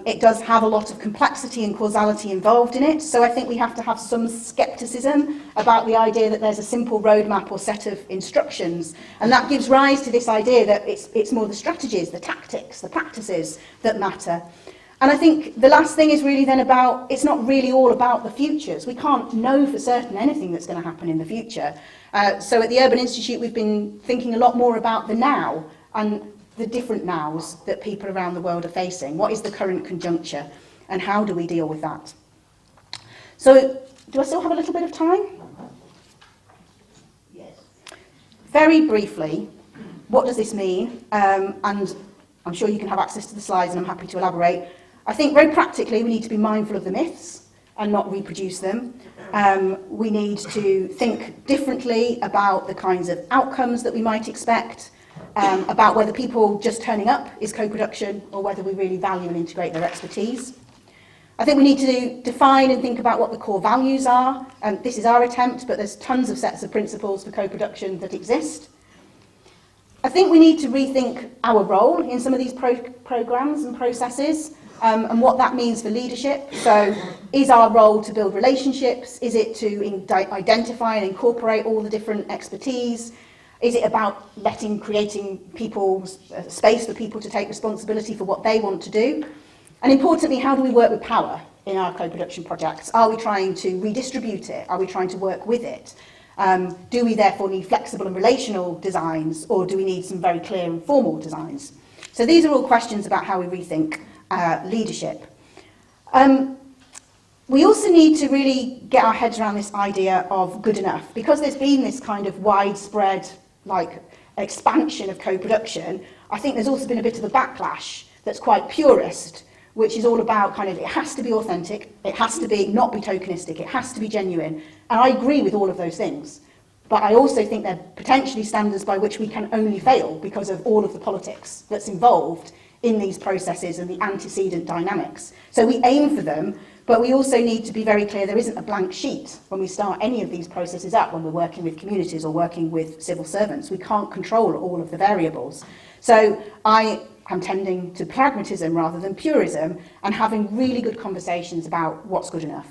It does have a lot of complexity and causality involved in it, so I think we have to have some scepticism about the idea that there's a simple roadmap or set of instructions, and that gives rise to this idea that it's more the strategies, the tactics, the practices that matter. And I think the last thing is really then about, it's not really all about the futures. We can't know for certain anything that's going to happen in the future. So at the Urban Institute, we've been thinking a lot more about the now and the different nows that people around the world are facing. What is the current conjuncture and how do we deal with that? So, do I still have a little bit of time? Yes. Very briefly, what does this mean? And I'm sure you can have access to the slides and I'm happy to elaborate. I think very practically we need to be mindful of the myths and not reproduce them. We need to think differently about the kinds of outcomes that we might expect, about whether people just turning up is co-production or whether we really value and integrate their expertise. I think we need to define and think about what the core values are. This is our attempt, but there's tons of sets of principles for co-production that exist. I think we need to rethink our role in some of these programs and processes, and what that means for leadership. So is our role to build relationships? Is it to identify and incorporate all the different expertise? Is it about creating people's space for people to take responsibility for what they want to do? And importantly, how do we work with power in our co-production projects? Are we trying to redistribute it? Are we trying to work with it? Do we therefore need flexible and relational designs, or do we need some very clear and formal designs? So these are all questions about how we rethink leadership. We also need to really get our heads around this idea of good enough, because there's been this kind of widespread expansion of co-production. I think there's also been a bit of a backlash that's quite purist, which is all about kind of, it has to be authentic, it has to be not be tokenistic, it has to be genuine. And I agree with all of those things. But I also think they're potentially standards by which we can only fail because of all of the politics that's involved in these processes and the antecedent dynamics. So we aim for them, but we also need to be very clear there isn't a blank sheet when we start any of these processes up, when we're working with communities or working with civil servants. We can't control all of the variables. So I am tending to pragmatism rather than purism, and having really good conversations about what's good enough.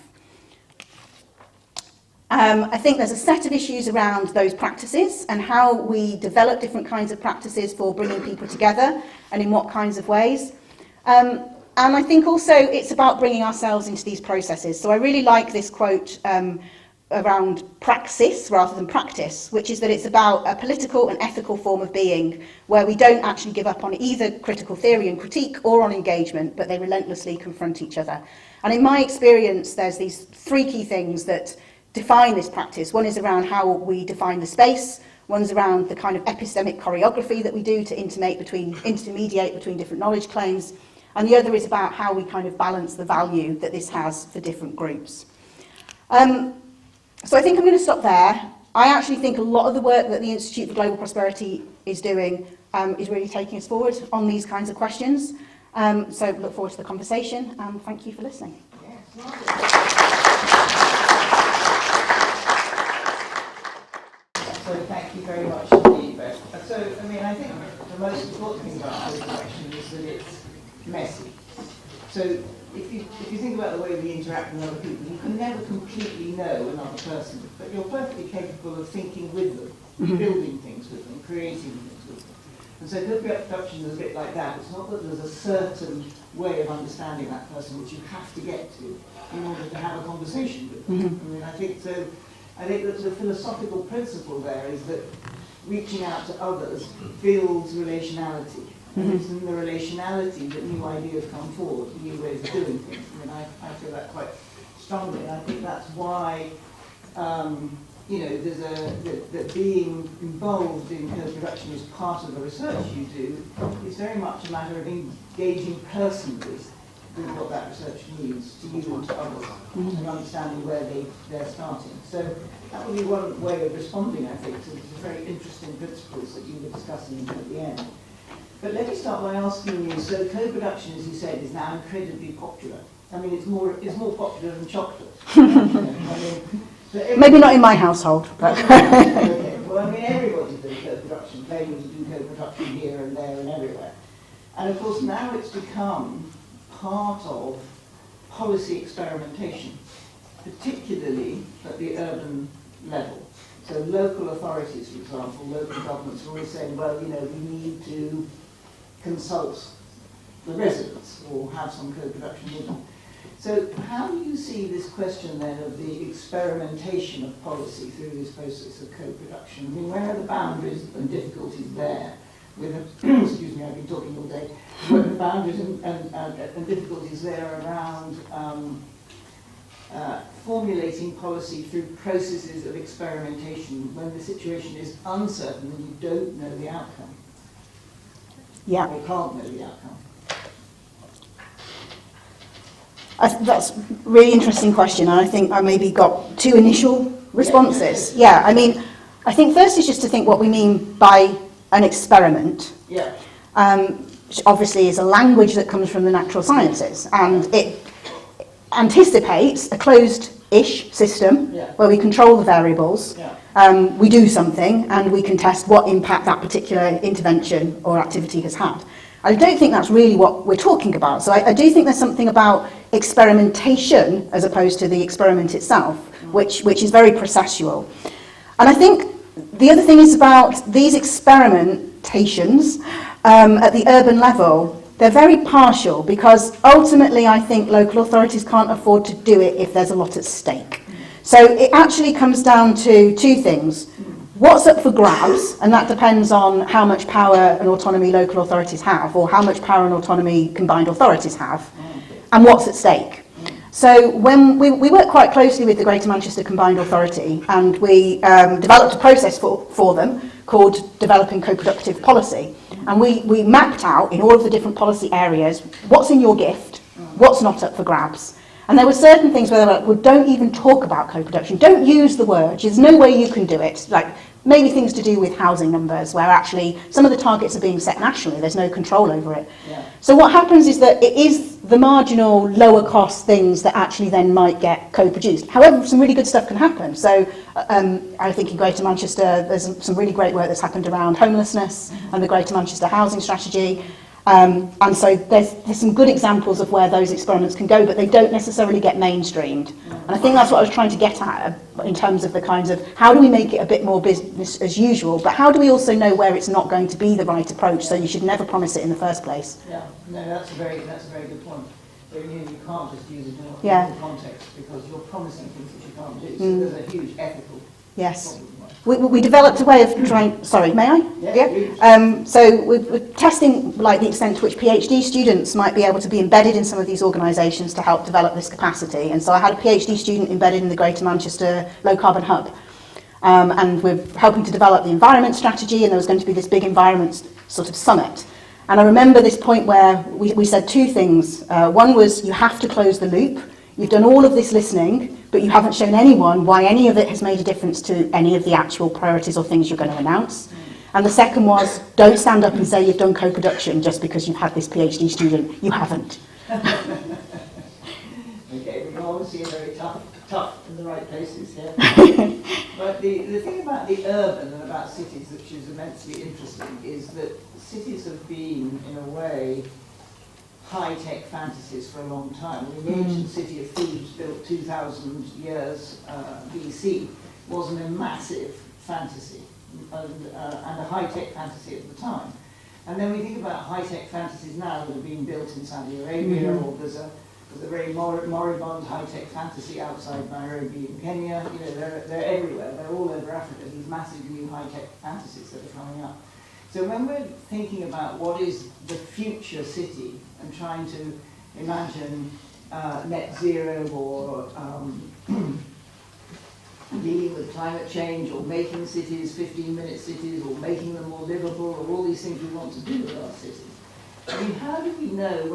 I think there's a set of issues around those practices and how we develop different kinds of practices for bringing people together and in what kinds of ways. And I think also it's about bringing ourselves into these processes. So I really like this quote around praxis rather than practice, which is that it's about a political and ethical form of being where we don't actually give up on either critical theory and critique or on engagement, but they relentlessly confront each other. And in my experience, there's these three key things that define this practice. One is around how we define the space, one's around the kind of epistemic choreography that we do to intermediate between different knowledge claims, and the other is about how we kind of balance the value that this has for different groups. So I think I'm going to stop there. I actually think a lot of the work that the Institute for Global Prosperity is doing is really taking us forward on these kinds of questions. So look forward to the conversation, and thank you for listening. So thank you very much indeed, Beth. So, I mean, I think the most important thing about this question is that it's messy. So if you think about the way we interact with other people, you can never completely know another person, but you're perfectly capable of thinking with them, building things with them, creating things with them. And so co-production is a bit like that. It's not that there's a certain way of understanding that person which you have to get to in order to have a conversation with them. I mean, I think that the philosophical principle there is that reaching out to others builds relationality. And it's in the relationality that new ideas come forward, new ways of doing things. I mean, I feel that quite strongly, and I think that's why, you know, that being involved in co-production as part of the research you do is very much a matter of engaging personally with what that research means to you and to others, and understanding where they're starting. So that would be one way of responding, I think, to the very interesting principles that you were discussing at the end. But let me start by asking you, so co-production, as you said, is now incredibly popular. I mean, it's more popular than chocolate. Maybe not in my household, but... Okay. Well, I mean, everybody's doing co-production, claiming to do co-production here and there and everywhere. And of course, now it's become part of policy experimentation, particularly at the urban level. So local authorities, for example, local governments are always saying, well, you know, we need to consult the residents or have some co-production with them. So how do you see this question then of the experimentation of policy through this process of co-production? I mean, where are the boundaries and difficulties there? Excuse me, I've been talking all day. Where are the boundaries and difficulties there around formulating policy through processes of experimentation when the situation is uncertain and you don't know the outcome? Yeah. Or can't know the outcome? That's a really interesting question, and I think I maybe got two initial responses. Yeah, I mean, I think first is just to think what we mean by an experiment. Yeah. Which obviously is a language that comes from the natural sciences, and it anticipates a closed-ish system where we control the variables, we do something, and we can test what impact that particular intervention or activity has had. I don't think that's really what we're talking about. So I do think there's something about experimentation as opposed to the experiment itself, which is very processual. And I think the other thing is about these experimentations at the urban level. They're very partial because ultimately I think local authorities can't afford to do it if there's a lot at stake. So it actually comes down to two things. What's up for grabs, and that depends on how much power and autonomy local authorities have, or how much power and autonomy combined authorities have, and what's at stake. So when we work quite closely with the Greater Manchester Combined Authority, and we developed a process for them called Developing Co-Productive Policy, and we mapped out in all of the different policy areas what's in your gift, what's not up for grabs. And there were certain things where they were like, well, don't even talk about co-production. Don't use the word. There's no way you can do it. Like maybe things to do with housing numbers, where actually some of the targets are being set nationally. There's no control over it. Yeah. So what happens is that it is the marginal, lower cost things that actually then might get co-produced. However, some really good stuff can happen. So I think in Greater Manchester, there's some really great work that's happened around homelessness and the Greater Manchester housing strategy. And so there's some good examples of where those experiments can go, but they don't necessarily get mainstreamed. And I think that's what I was trying to get at in terms of the kinds of how do we make it a bit more business as usual, but how do we also know where it's not going to be the right approach, so you should never promise it in the first place. Yeah, no, that's a very good point. So you can't just use it in the context because you're promising things that you can't do. So there's a huge ethical problem. We developed a way of trying... Sorry, may I? Yeah. So we're testing like the extent to which PhD students might be able to be embedded in some of these organisations to help develop this capacity. And so I had a PhD student embedded in the Greater Manchester Low Carbon Hub. And we're helping to develop the environment strategy, and there was going to be this big environment sort of summit. And I remember this point where we said two things. One was you have to close the loop. You've done all of this listening, but you haven't shown anyone why any of it has made a difference to any of the actual priorities or things you're going to announce. And the second was, don't stand up and say you've done co-production just because you've had this PhD student. You haven't. Okay, we're obviously very tough in the right places here. But the thing about the urban and about cities, which is immensely interesting, is that cities have been, in a way, high-tech fantasies for a long time. I mean, the ancient city of Thebes, built 2,000 years BC, wasn't a massive fantasy and a high-tech fantasy at the time. And then we think about high-tech fantasies now that are being built in Saudi Arabia, or there's a very moribund high-tech fantasy outside Nairobi in Kenya. You know, they're everywhere. They're all over Africa, these massive new high-tech fantasies that are coming up. So when we're thinking about what is the future city and trying to imagine net zero or dealing with climate change or making cities 15-minute cities or making them more livable or all these things we want to do with our cities, I mean, how do we know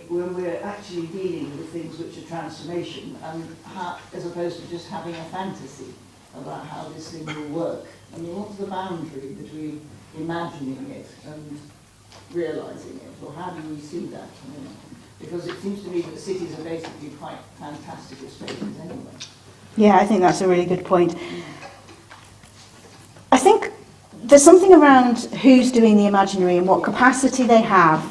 when we're actually dealing with things which are transformation and how, as opposed to just having a fantasy about how this thing will work? I mean, what's the boundary between imagining it and realising it, or how do we see that? I mean, because it seems to me that cities are basically quite fantastical spaces anyway. Yeah, I think that's a really good point. I think there's something around who's doing the imaginary and what capacity they have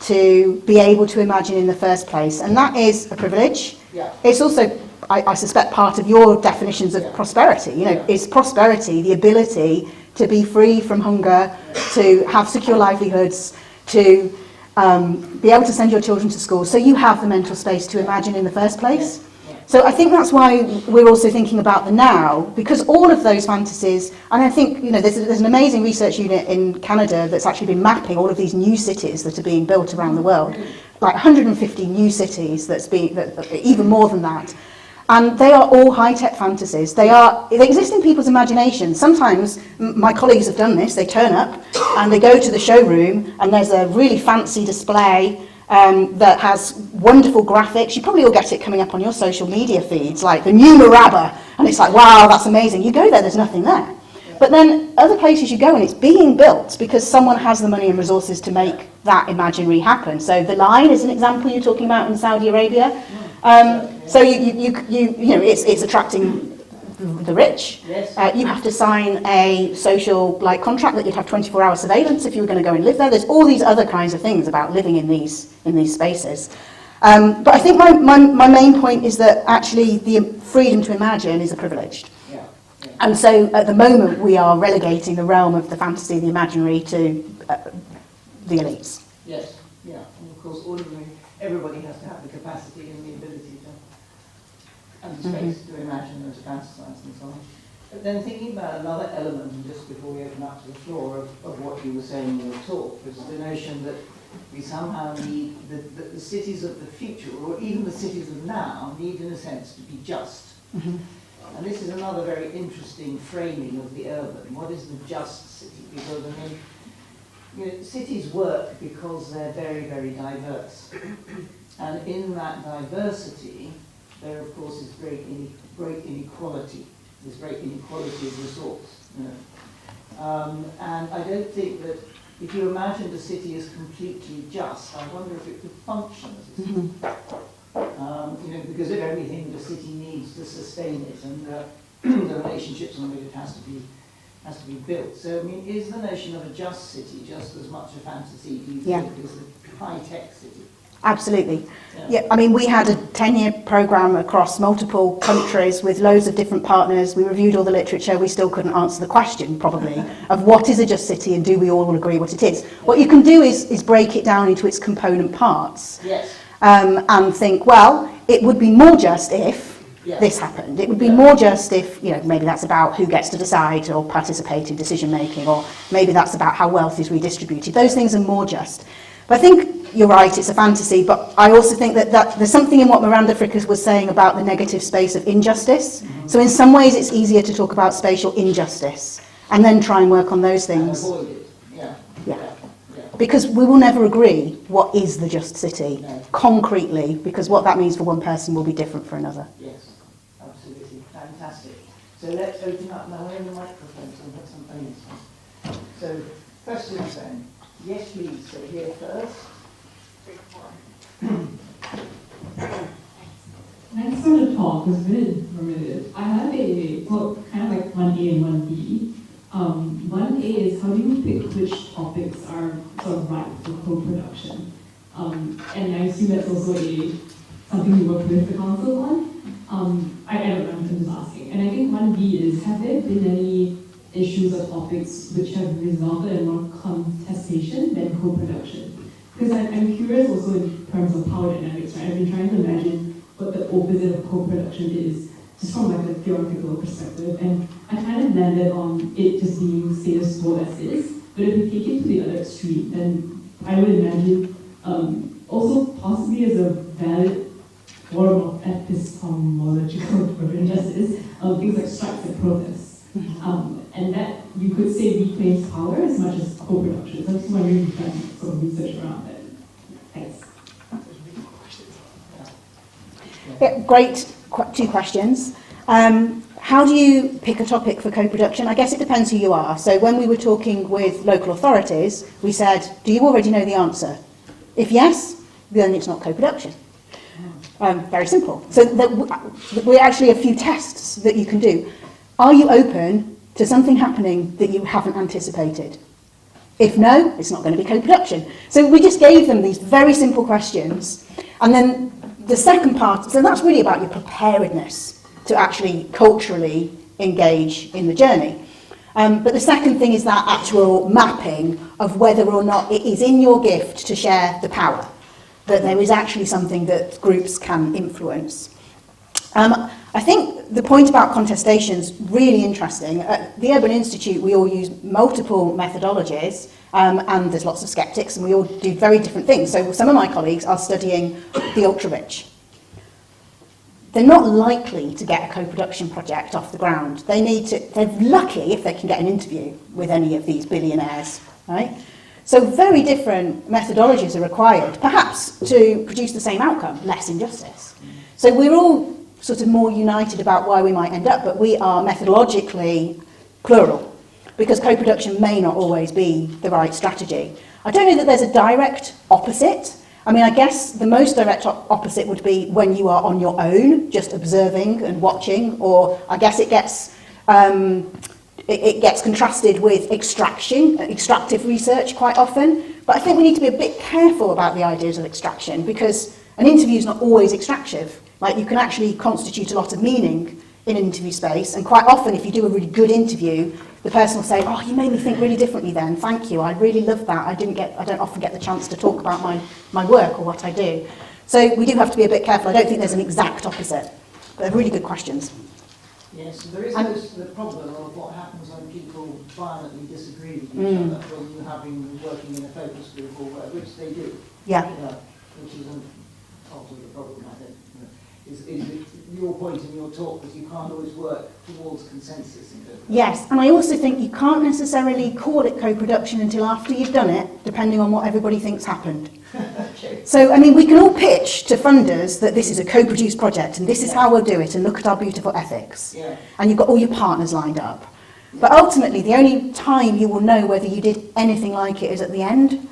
to be able to imagine in the first place, and that is a privilege. Yeah. It's also, I suspect, part of your definitions of prosperity. You know, is prosperity the ability to be free from hunger, to have secure livelihoods, to be able to send your children to school, so you have the mental space to imagine in the first place. So I think that's why we're also thinking about the now, because all of those fantasies, and I think, you know, there's an amazing research unit in Canada that's actually been mapping all of these new cities that are being built around the world, like 150 new cities even more than that. And they are all high-tech fantasies. They exist in people's imagination. Sometimes my colleagues have done this. They turn up and they go to the showroom and there's a really fancy display that has wonderful graphics. You probably all get it coming up on your social media feeds, like the new Maraba, and it's like, wow, that's amazing. You go there, there's nothing there. But then other places you go and it's being built because someone has the money and resources to make that imaginary happen. So the line is an example you're talking about in Saudi Arabia. So you know, it's attracting the rich. Yes. You have to sign a social contract that you'd have 24-hour surveillance if you were going to go and live there. There's all these other kinds of things about living in these spaces. But I think my main point is that actually the freedom to imagine is a privilege. Yeah. And so at the moment we are relegating the realm of the fantasy, the imaginary, to the elites. Yes. Yeah. And of course, everybody has to have the capacity and the ability to, and the space to imagine and to fantasize and so on. But then thinking about another element, and just before we open up to the floor, of what you were saying in your talk, was the notion that we somehow need, the cities of the future, or even the cities of now, need in a sense to be just. Mm-hmm. And this is another very interesting framing of the urban. What is the just city? Because, I mean, you know, cities work because they're very, very diverse. And in that diversity, there, of course, is great inequality. There's great inequality of resource. You know. And I don't think that if you imagined a city as completely just, I wonder if it could function as a city. You know, because of everything the city needs to sustain it, and the relationships on which it has to be built. So, I mean, is the notion of a just city just as much a fantasy, do you think, as a high-tech city? Absolutely. Yeah, I mean, we had a 10-year programme across multiple countries with loads of different partners. We reviewed all the literature. We still couldn't answer the question, probably, of what is a just city and do we all agree what it is. What you can do is break it down into its component parts. Yes. And think, well, it would be more just if this happened. It would be more just if, you know, maybe that's about who gets to decide or participate in decision making, or maybe that's about how wealth is redistributed. Those things are more just. But I think you're right, it's a fantasy, but I also think that there's something in what Miranda Frickers was saying about the negative space of injustice. Mm-hmm. So in some ways it's easier to talk about spatial injustice and then try and work on those things. And avoid it. Yeah. Because we will never agree what is the just city, concretely, because what that means for one person will be different for another. Yes, absolutely. Fantastic. So let's open up now in the microphone so we've got some audience. So, questions then. Yes, please. So here first. Thanks for the talk. It was very informative. I have kind of like 1A and 1B. 1A is how do you pick which topics are sort of right for co-production? And I assume that's also something you work with the council on. I don't know, I'm just asking. And I think 1B is, have there been any issues or topics which have resulted in more contestation than co-production? Because I'm curious also in terms of power dynamics, right? I've been trying to imagine what the opposite of co-production is, just from like a theoretical perspective, and I kind of landed on it just being status quo as is. But if we take it to the other extreme, then I would imagine also possibly as a valid form of epistemological injustice, things like strikes and protests. And that you could say reclaims power as much as co-production. So I'm just wondering if you've done some research around that. Thanks. Yeah, great, two questions. How do you pick a topic for co-production? I guess it depends who you are. So when we were talking with local authorities, we said, do you already know the answer? If yes, then it's not co-production. Very simple. So we're actually a few tests that you can do. Are you open to something happening that you haven't anticipated? If no, it's not going to be co-production. So we just gave them these very simple questions. And then the second part, so that's really about your preparedness to actually culturally engage in the journey. But the second thing is that actual mapping of whether or not it is in your gift to share the power, that there is actually something that groups can influence. I think the point about contestation is really interesting. At the Urban Institute, we all use multiple methodologies, and there's lots of skeptics, and we all do very different things. So some of my colleagues are studying the ultra-rich. They're not likely to get a co-production project off the ground. They're lucky if they can get an interview with any of these billionaires, right? So very different methodologies are required, perhaps to produce the same outcome, less injustice. So we're all sort of more united about why we might end up, but we are methodologically plural, because co-production may not always be the right strategy. I don't know that there's a direct opposite. I mean, I guess the most direct opposite would be when you are on your own, just observing and watching, or I guess it gets contrasted with extractive research quite often. But I think we need to be a bit careful about the ideas of extraction, because an interview is not always extractive. Like, you can actually constitute a lot of meaning in an interview space, and quite often if you do a really good interview, the person will say, oh, you made me think really differently then, thank you, I really love that, I don't often get the chance to talk about my work or what I do. So we do have to be a bit careful. I don't think there's an exact opposite, but they're really good questions. Yes, there is the problem of what happens when people violently disagree with each other when you're working in a focus group or whatever, which they do. Yeah. Which is part of the problem, I think. Is your point in your talk that you can't always work towards consensus in co-production. Yes, and I also think you can't necessarily call it co-production until after you've done it, depending on what everybody thinks happened. Okay. So, I mean, we can all pitch to funders that this is a co-produced project and this is how we'll do it and look at our beautiful ethics. Yeah. And you've got all your partners lined up. But ultimately, the only time you will know whether you did anything like it is at the end.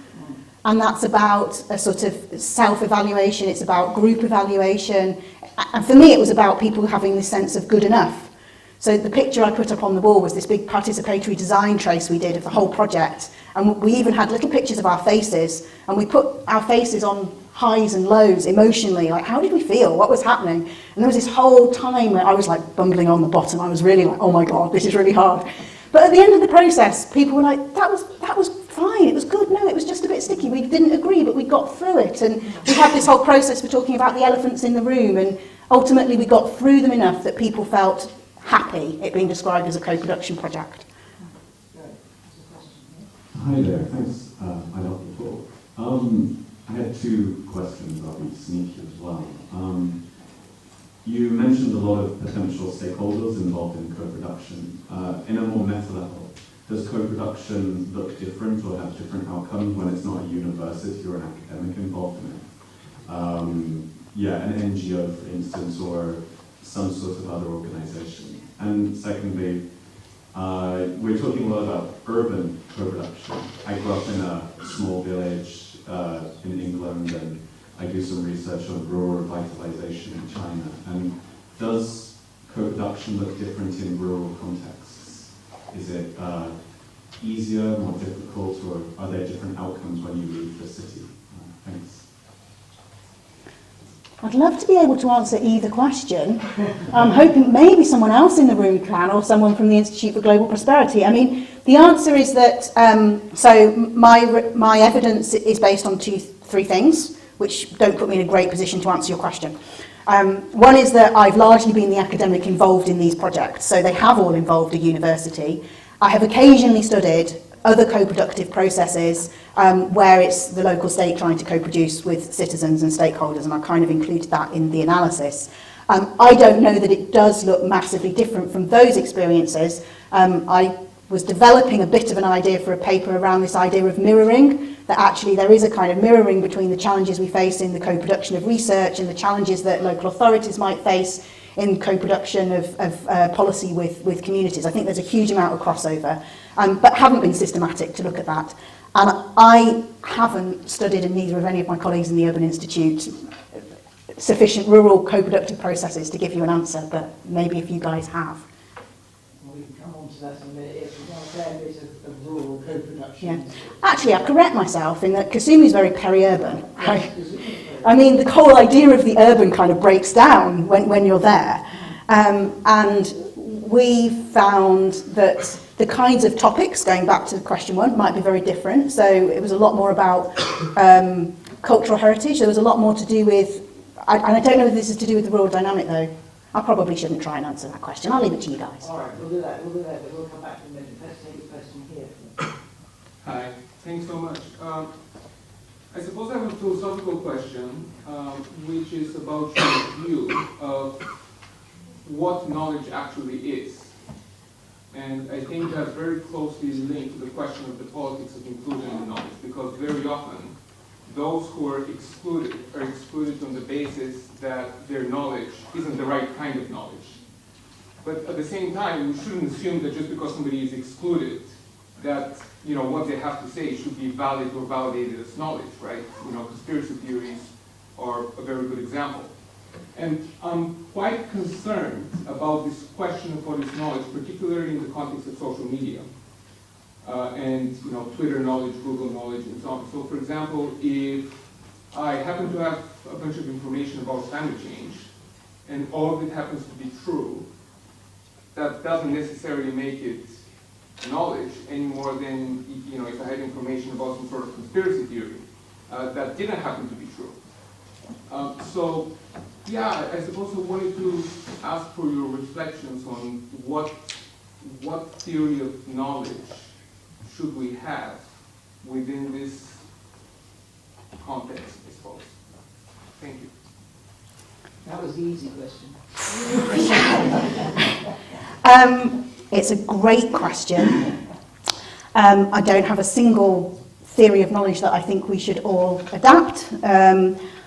And that's about a sort of self-evaluation, it's about group evaluation. And for me, it was about people having this sense of good enough. So the picture I put up on the wall was this big participatory design trace we did of the whole project. And we even had little pictures of our faces. And we put our faces on highs and lows emotionally. Like, how did we feel? What was happening? And there was this whole time where I was like bumbling on the bottom. I was really like, oh my God, this is really hard. But at the end of the process, people were like, that was fine, it was good. No, it was just a bit sticky. We didn't agree, but we got through it. And we had this whole process for talking about the elephants in the room. And ultimately, we got through them enough that people felt happy it being described as a co-production project. Hi there, thanks. I love the talk. I had two questions. I'll be sneaky as well. You mentioned a lot of potential stakeholders involved in co-production. In a more meta level, does co-production look different or have different outcomes when it's not a university or an academic involved in it? An NGO, for instance, or some sort of other organization. And secondly, we're talking a lot about urban co-production. I grew up in a small village in England, and I do some research on rural revitalization in China. And does co-production look different in rural contexts? Is it easier, more difficult, or are there different outcomes when you leave the city? Thanks. I'd love to be able to answer either question. I'm hoping maybe someone else in the room can, or someone from the Institute for Global Prosperity. I mean, the answer is that, so my evidence is based on three things, which don't put me in a great position to answer your question. One is that I've largely been the academic involved in these projects, so they have all involved a university. I have occasionally studied other co-productive processes where it's the local state trying to co-produce with citizens and stakeholders, and I kind of included that in the analysis. I don't know that it does look massively different from those experiences. I was developing a bit of an idea for a paper around this idea of mirroring, that actually there is a kind of mirroring between the challenges we face in the co-production of research and the challenges that local authorities might face in co-production of policy with communities. I think there's a huge amount of crossover, but haven't been systematic to look at that. And I haven't studied, and neither of any of my colleagues in the Urban Institute, sufficient rural co-productive processes to give you an answer, but maybe if you guys have. Well, we can come on to that in a minute. It's a fair bit of rural co-production. Yeah. Actually, I correct myself in that Kasumi is very peri-urban. Right? I mean, the whole idea of the urban kind of breaks down when you're there. And we found that the kinds of topics, going back to question one, might be very different. So it was a lot more about cultural heritage. There was a lot more to do with, and I don't know if this is to do with the rural dynamic though. I probably shouldn't try and answer that question. I'll leave it to you guys. All right, we'll do that, but we'll come back in a minute. Let's take a question here. Hi, thanks so much. I suppose I have a philosophical question, which is about your view of what knowledge actually is. And I think that's very closely linked to the question of the politics of inclusion in knowledge, because very often those who are excluded on the basis that their knowledge isn't the right kind of knowledge. But at the same time, we shouldn't assume that just because somebody is excluded, that what they have to say should be valid or validated as knowledge, right? Conspiracy theories are a very good example. And I'm quite concerned about this question of what is knowledge, particularly in the context of social media. And Twitter knowledge, Google knowledge, and so on. So for example, if I happen to have a bunch of information about climate change, and all of it happens to be true, that doesn't necessarily make it knowledge any more than if I had information about some sort of conspiracy theory that didn't happen to be true. So yeah, I suppose I wanted to ask for your reflections on what theory of knowledge should we have within this context, I suppose. Thank you. That was the easy question. It's a great question. I don't have a single theory of knowledge that I think we should all adapt.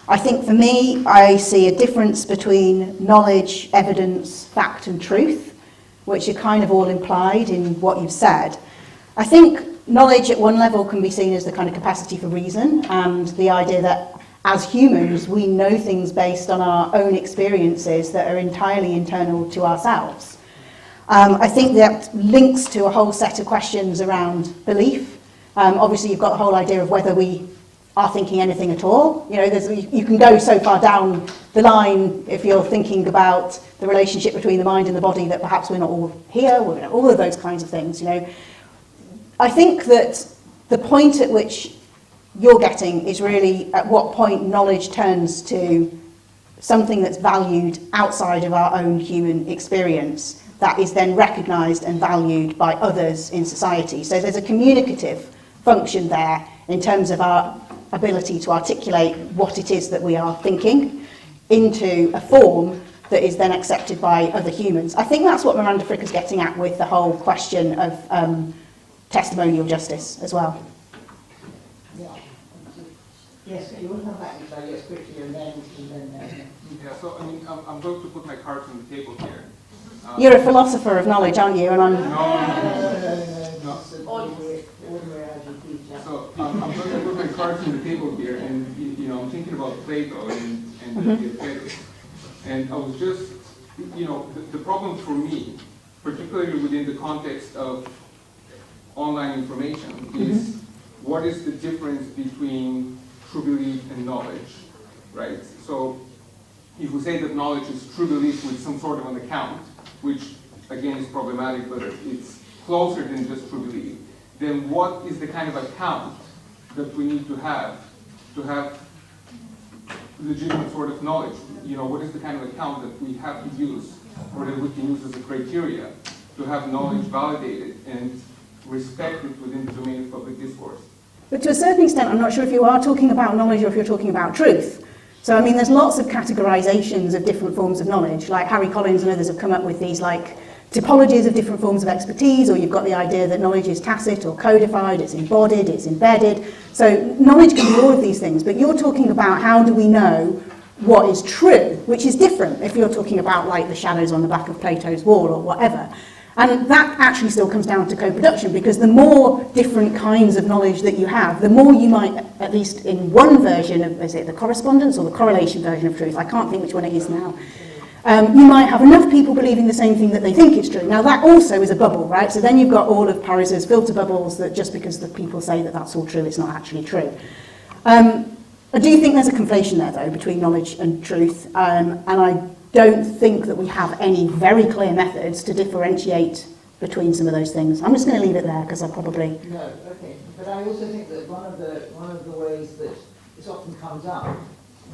I think for me, I see a difference between knowledge, evidence, fact and truth, which are kind of all implied in what you've said. I think knowledge at one level can be seen as the kind of capacity for reason, and the idea that as humans, we know things based on our own experiences that are entirely internal to ourselves. I think that links to a whole set of questions around belief. Obviously, you've got the whole idea of whether we are thinking anything at all. You can go so far down the line if you're thinking about the relationship between the mind and the body that perhaps we're not all here, all of those kinds of things. I think that the point at which you're getting is really at what point knowledge turns to something that's valued outside of our own human experience, that is then recognised and valued by others in society. So there's a communicative function there in terms of our ability to articulate what it is that we are thinking into a form that is then accepted by other humans. I think that's what Miranda Fricker's getting at with the whole question of testimonial justice as well. Yeah. Yes, you want to come back and say yes quickly and then Yeah, so I mean, I'm going to put my cards on the table here. You're a philosopher of knowledge, aren't you? And I'm... No. Ordinary IGP. So I'm going to put my cards on the table here, and I'm thinking about Plato and the Epistemics. And I was just, the problem for me, particularly within the context of online information, is what is the difference between true belief and knowledge, right? So if we say that knowledge is true belief with some sort of an account, which again is problematic, but it's closer than just true belief, then what is the kind of account that we need to have legitimate sort of knowledge? What is the kind of account that we have to use, or that we can use as a criteria to have knowledge validated and respected within the domain of public discourse? But to a certain extent, I'm not sure if you are talking about knowledge or if you're talking about truth. So, I mean, there's lots of categorizations of different forms of knowledge, like Harry Collins and others have come up with these, like, typologies of different forms of expertise, or you've got the idea that knowledge is tacit or codified, it's embodied, it's embedded. So, knowledge can be all of these things, but you're talking about how do we know what is true, which is different if you're talking about, like, the shadows on the back of Plato's wall or whatever. And that actually still comes down to co-production, because the more different kinds of knowledge that you have, the more you might, at least in one version of, is it the correspondence or the correlation version of truth? I can't think which one it is now. You might have enough people believing the same thing that they think is true. Now that also is a bubble, right? So then you've got all of Paris's filter bubbles that just because the people say that that's all true, it's not actually true. I do think there's a conflation there, though, between knowledge and truth, and I don't think that we have any very clear methods to differentiate between some of those things. I'm just going to leave it there because I probably... No, okay. But I also think that one of the ways that this often comes up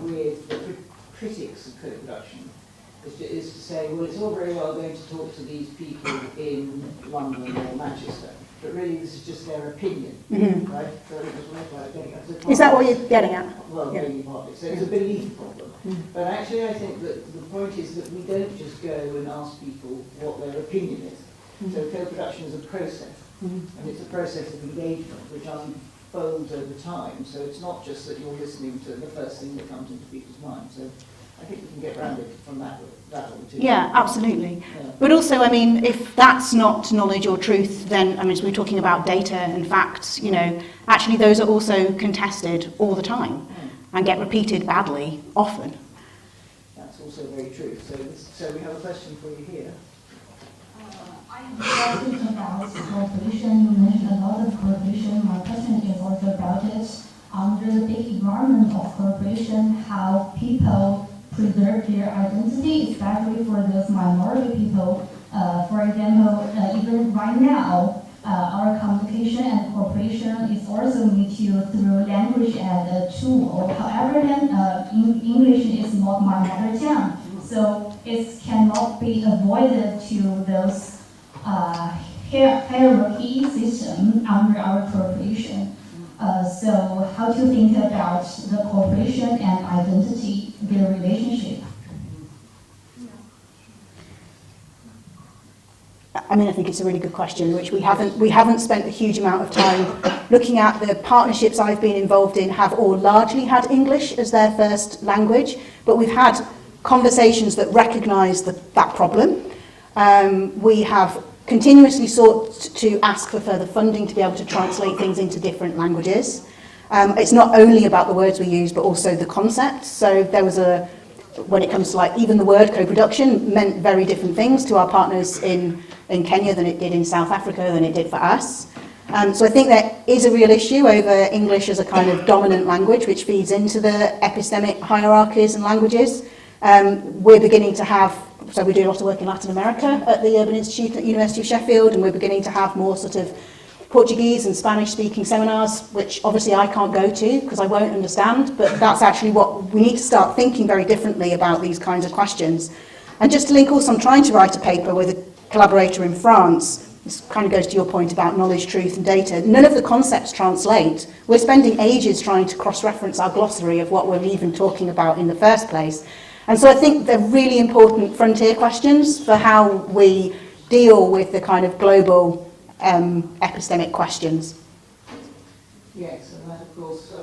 with the critics of co-production is to say, well, it's all very well going to talk to these people in London or Manchester, but really this is just their opinion, right? So it was what I was getting at. Is that what you're getting at? Well, maybe partly. So it's a belief problem. But actually I think that the point is that we don't just go and ask people what their opinion is. So co-production is a process, and it's a process of engagement which unfolds over time. So it's not just that you're listening to the first thing that comes into people's minds. So I think we can get around it from that way too. Yeah, absolutely. Yeah. But also, I mean, if that's not knowledge or truth, then, I mean, so we're talking about data and facts, actually those are also contested all the time and get repeated badly, often. That's also very true. So we have a question for you here. I'm talking about cooperation. You mentioned a lot of cooperation. My question is also about it. Under the big environment of cooperation, how people preserve their identity, especially for those minority people. For example, even right now, our communication and cooperation is also made through language as a tool. However, English is not my mother tongue, so it cannot be avoided to those hierarchy system under our cooperation. So how do you think about the cooperation and identity, their relationship? I mean, I think it's a really good question, which we haven't spent a huge amount of time looking at. The partnerships I've been involved in have all largely had English as their first language, but we've had conversations that recognise that problem. We have continuously sought to ask for further funding to be able to translate things into different languages. It's not only about the words we use, but also the concepts. So there was when it comes to, like, even the word co-production meant very different things to our partners in Kenya than it did in South Africa than it did for us. So I think there is a real issue over English as a kind of dominant language, which feeds into the epistemic hierarchies and languages. We're beginning to have, so we do a lot of work in Latin America at the Urban Institute at University of Sheffield, and we're beginning to have more sort of Portuguese and Spanish-speaking seminars, which obviously I can't go to because I won't understand, but that's actually what we need to start thinking very differently about these kinds of questions. And just to link also, I'm trying to write a paper with a collaborator in France. This kind of goes to your point about knowledge, truth and data. None of the concepts translate. We're spending ages trying to cross-reference our glossary of what we're even talking about in the first place. And so I think they're really important frontier questions for how we deal with the kind of global epistemic questions. Yes, and that of course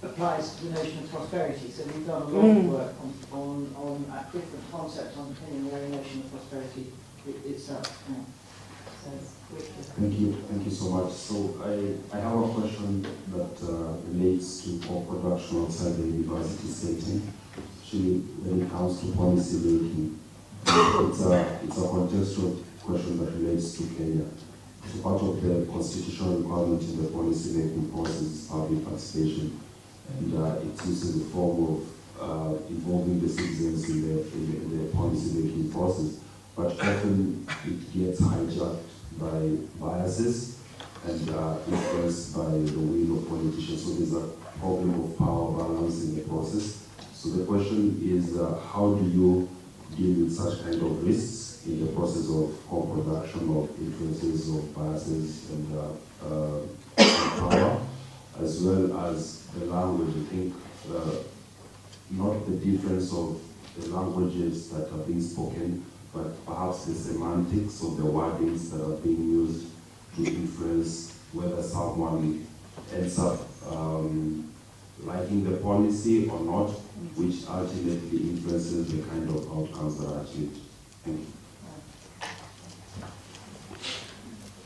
applies to the notion of prosperity. So we've done a lot of work on different concepts underpinning the very notion of prosperity itself. Yeah. Thank you so much. So I have a question that relates to co-production outside the university setting, actually when it comes to policy making. It's a contextual question that relates to Kenya. So part of the constitutional requirement in the policy making process is public participation, and it's used in the form of involving the citizens in the policy-making process. But often it gets hijacked by biases and influenced by the will of politicians. So there's a problem of power balance in the process. So the question is, how do you deal with such kind of risks in the process of co-production of influences, of biases, and power, as well as the language? I think not the difference of the languages that are being spoken, but perhaps the semantics of the wordings that are being used to influence whether someone ends up liking the policy or not, which ultimately influences the kind of outcomes that are achieved. Thank you.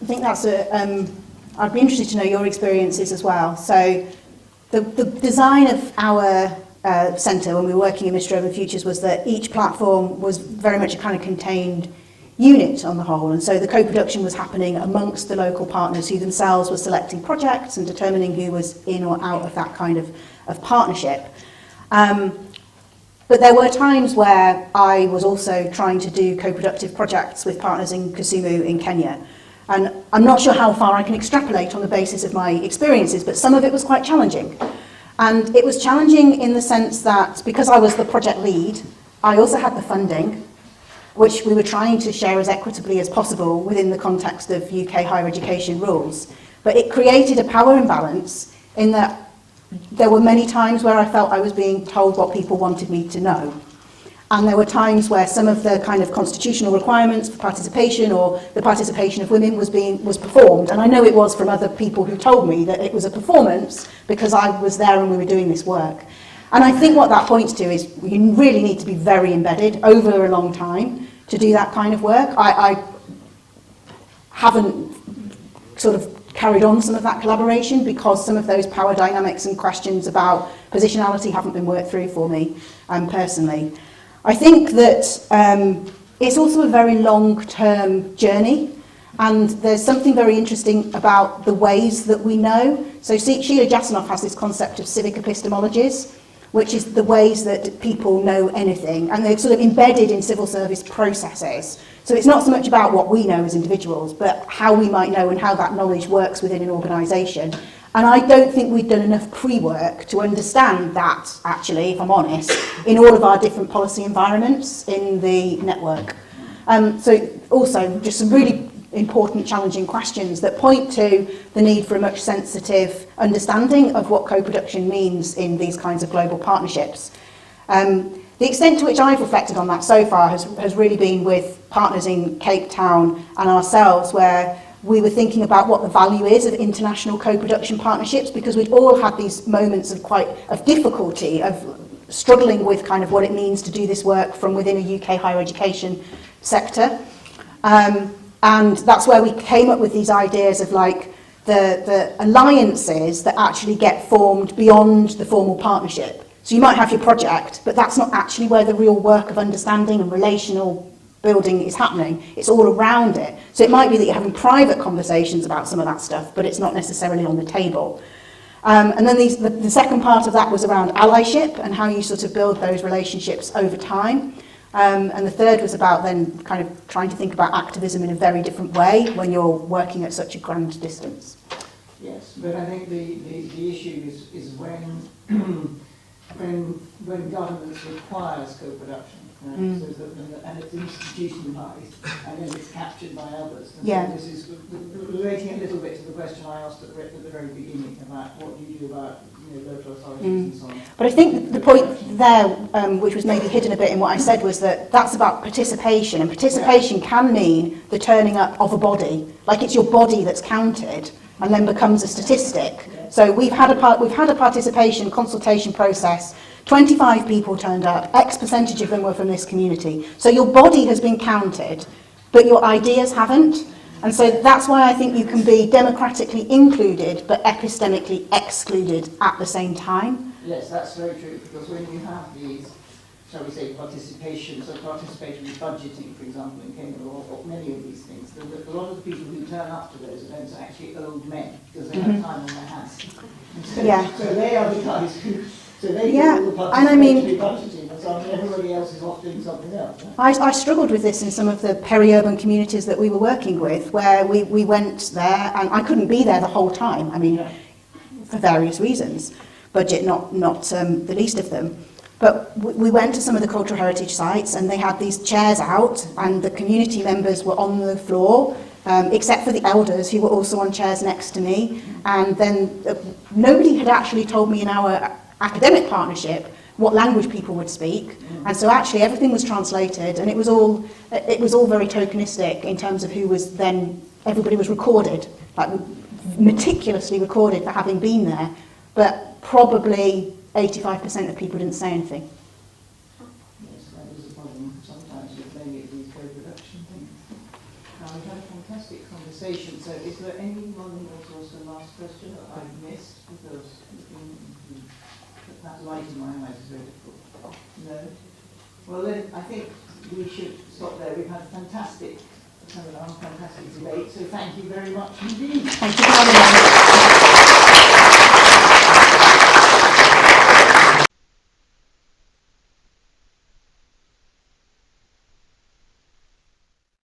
I think that's I'd be interested to know your experiences as well. So the design of our centre when we were working in Mystery Urban Futures was that each platform was very much a kind of contained unit on the whole, and so the co-production was happening amongst the local partners who themselves were selecting projects and determining who was in or out of that kind of partnership. But there were times where I was also trying to do co-productive projects with partners in Kisumu in Kenya. And I'm not sure how far I can extrapolate on the basis of my experiences, but some of it was quite challenging. And it was challenging in the sense that because I was the project lead, I also had the funding, which we were trying to share as equitably as possible within the context of UK higher education rules. But it created a power imbalance in that there were many times where I felt I was being told what people wanted me to know. And there were times where some of the kind of constitutional requirements for participation or the participation of women was performed. And I know it was from other people who told me that it was a performance because I was there and we were doing this work. And I think what that points to is you really need to be very embedded over a long time to do that kind of work. I haven't sort of carried on some of that collaboration because some of those power dynamics and questions about positionality haven't been worked through for me personally. I think that it's also a very long-term journey, and there's something very interesting about the ways that we know. So Sheila Jasanoff has this concept of civic epistemologies, which is the ways that people know anything, and they're sort of embedded in civil service processes. So it's not so much about what we know as individuals, but how we might know and how that knowledge works within an organisation. And I don't think we've done enough pre-work to understand that, actually, if I'm honest, in all of our different policy environments in the network. So also just some really important, challenging questions that point to the need for a much sensitive understanding of what co-production means in these kinds of global partnerships. The extent to which I've reflected on that so far has really been with partners in Cape Town and ourselves, where we were thinking about what the value is of international co-production partnerships, because we'd all had these moments of difficulty, of struggling with kind of what it means to do this work from within a UK higher education sector. And that's where we came up with these ideas of like the alliances that actually get formed beyond the formal partnership. So you might have your project, but that's not actually where the real work of understanding and relational building is happening. It's all around it. So it might be that you're having private conversations about some of that stuff, but it's not necessarily on the table. And then the second part of that was around allyship and how you sort of build those relationships over time. And the third was about then kind of trying to think about activism in a very different way when you're working at such a grand distance. Yes, but I think the issue is when governance requires co-production, right? So that, and it's institutionalised, and then it's captured by others. And Yeah. so this is relating a little bit to the question I asked at the very beginning about what do you do about local authorities and so on. But I think the point there, which was maybe hidden a bit in what I said, was that that's about participation, and participation can mean the turning up of a body, like it's your body that's counted and then becomes a statistic. So we've had a participation consultation process. 25 people turned up, X percentage of them were from this community. So your body has been counted, but your ideas haven't. And so that's why I think you can be democratically included, but epistemically excluded at the same time. Yes, that's very true, because when you have these, shall we say, participation, so participatory budgeting, for example, in Kenya, or many of these things, a lot of the people who turn up to those events are actually old men, because they have time on their hands. So they are the guys who So they Yeah, do all the and I mean- participatory budgeting, and so everybody else is off doing something else. I struggled with this in some of the peri-urban communities that we were working with, where we went there, and I couldn't be there the whole time, I mean, for various reasons, budget not the least of them. But we went to some of the cultural heritage sites, and they had these chairs out, and the community members were on the floor, except for the elders, who were also on chairs next to me. And then nobody had actually told me in our academic partnership what language people would speak, and so actually everything was translated, and it was all very tokenistic in terms of who was then. Everybody was recorded, like meticulously recorded for having been there, but probably 85% of people didn't say anything. Yes, that is a problem sometimes with many of these co-production things. Now, we've had a fantastic conversation, so is there anyone who wants to ask a last question that I've missed? Because that light in my eyes is very difficult. No? Well then, I think we should stop there. We've had a fantastic seminar, fantastic debate, so thank you very much indeed. Thank you for having me.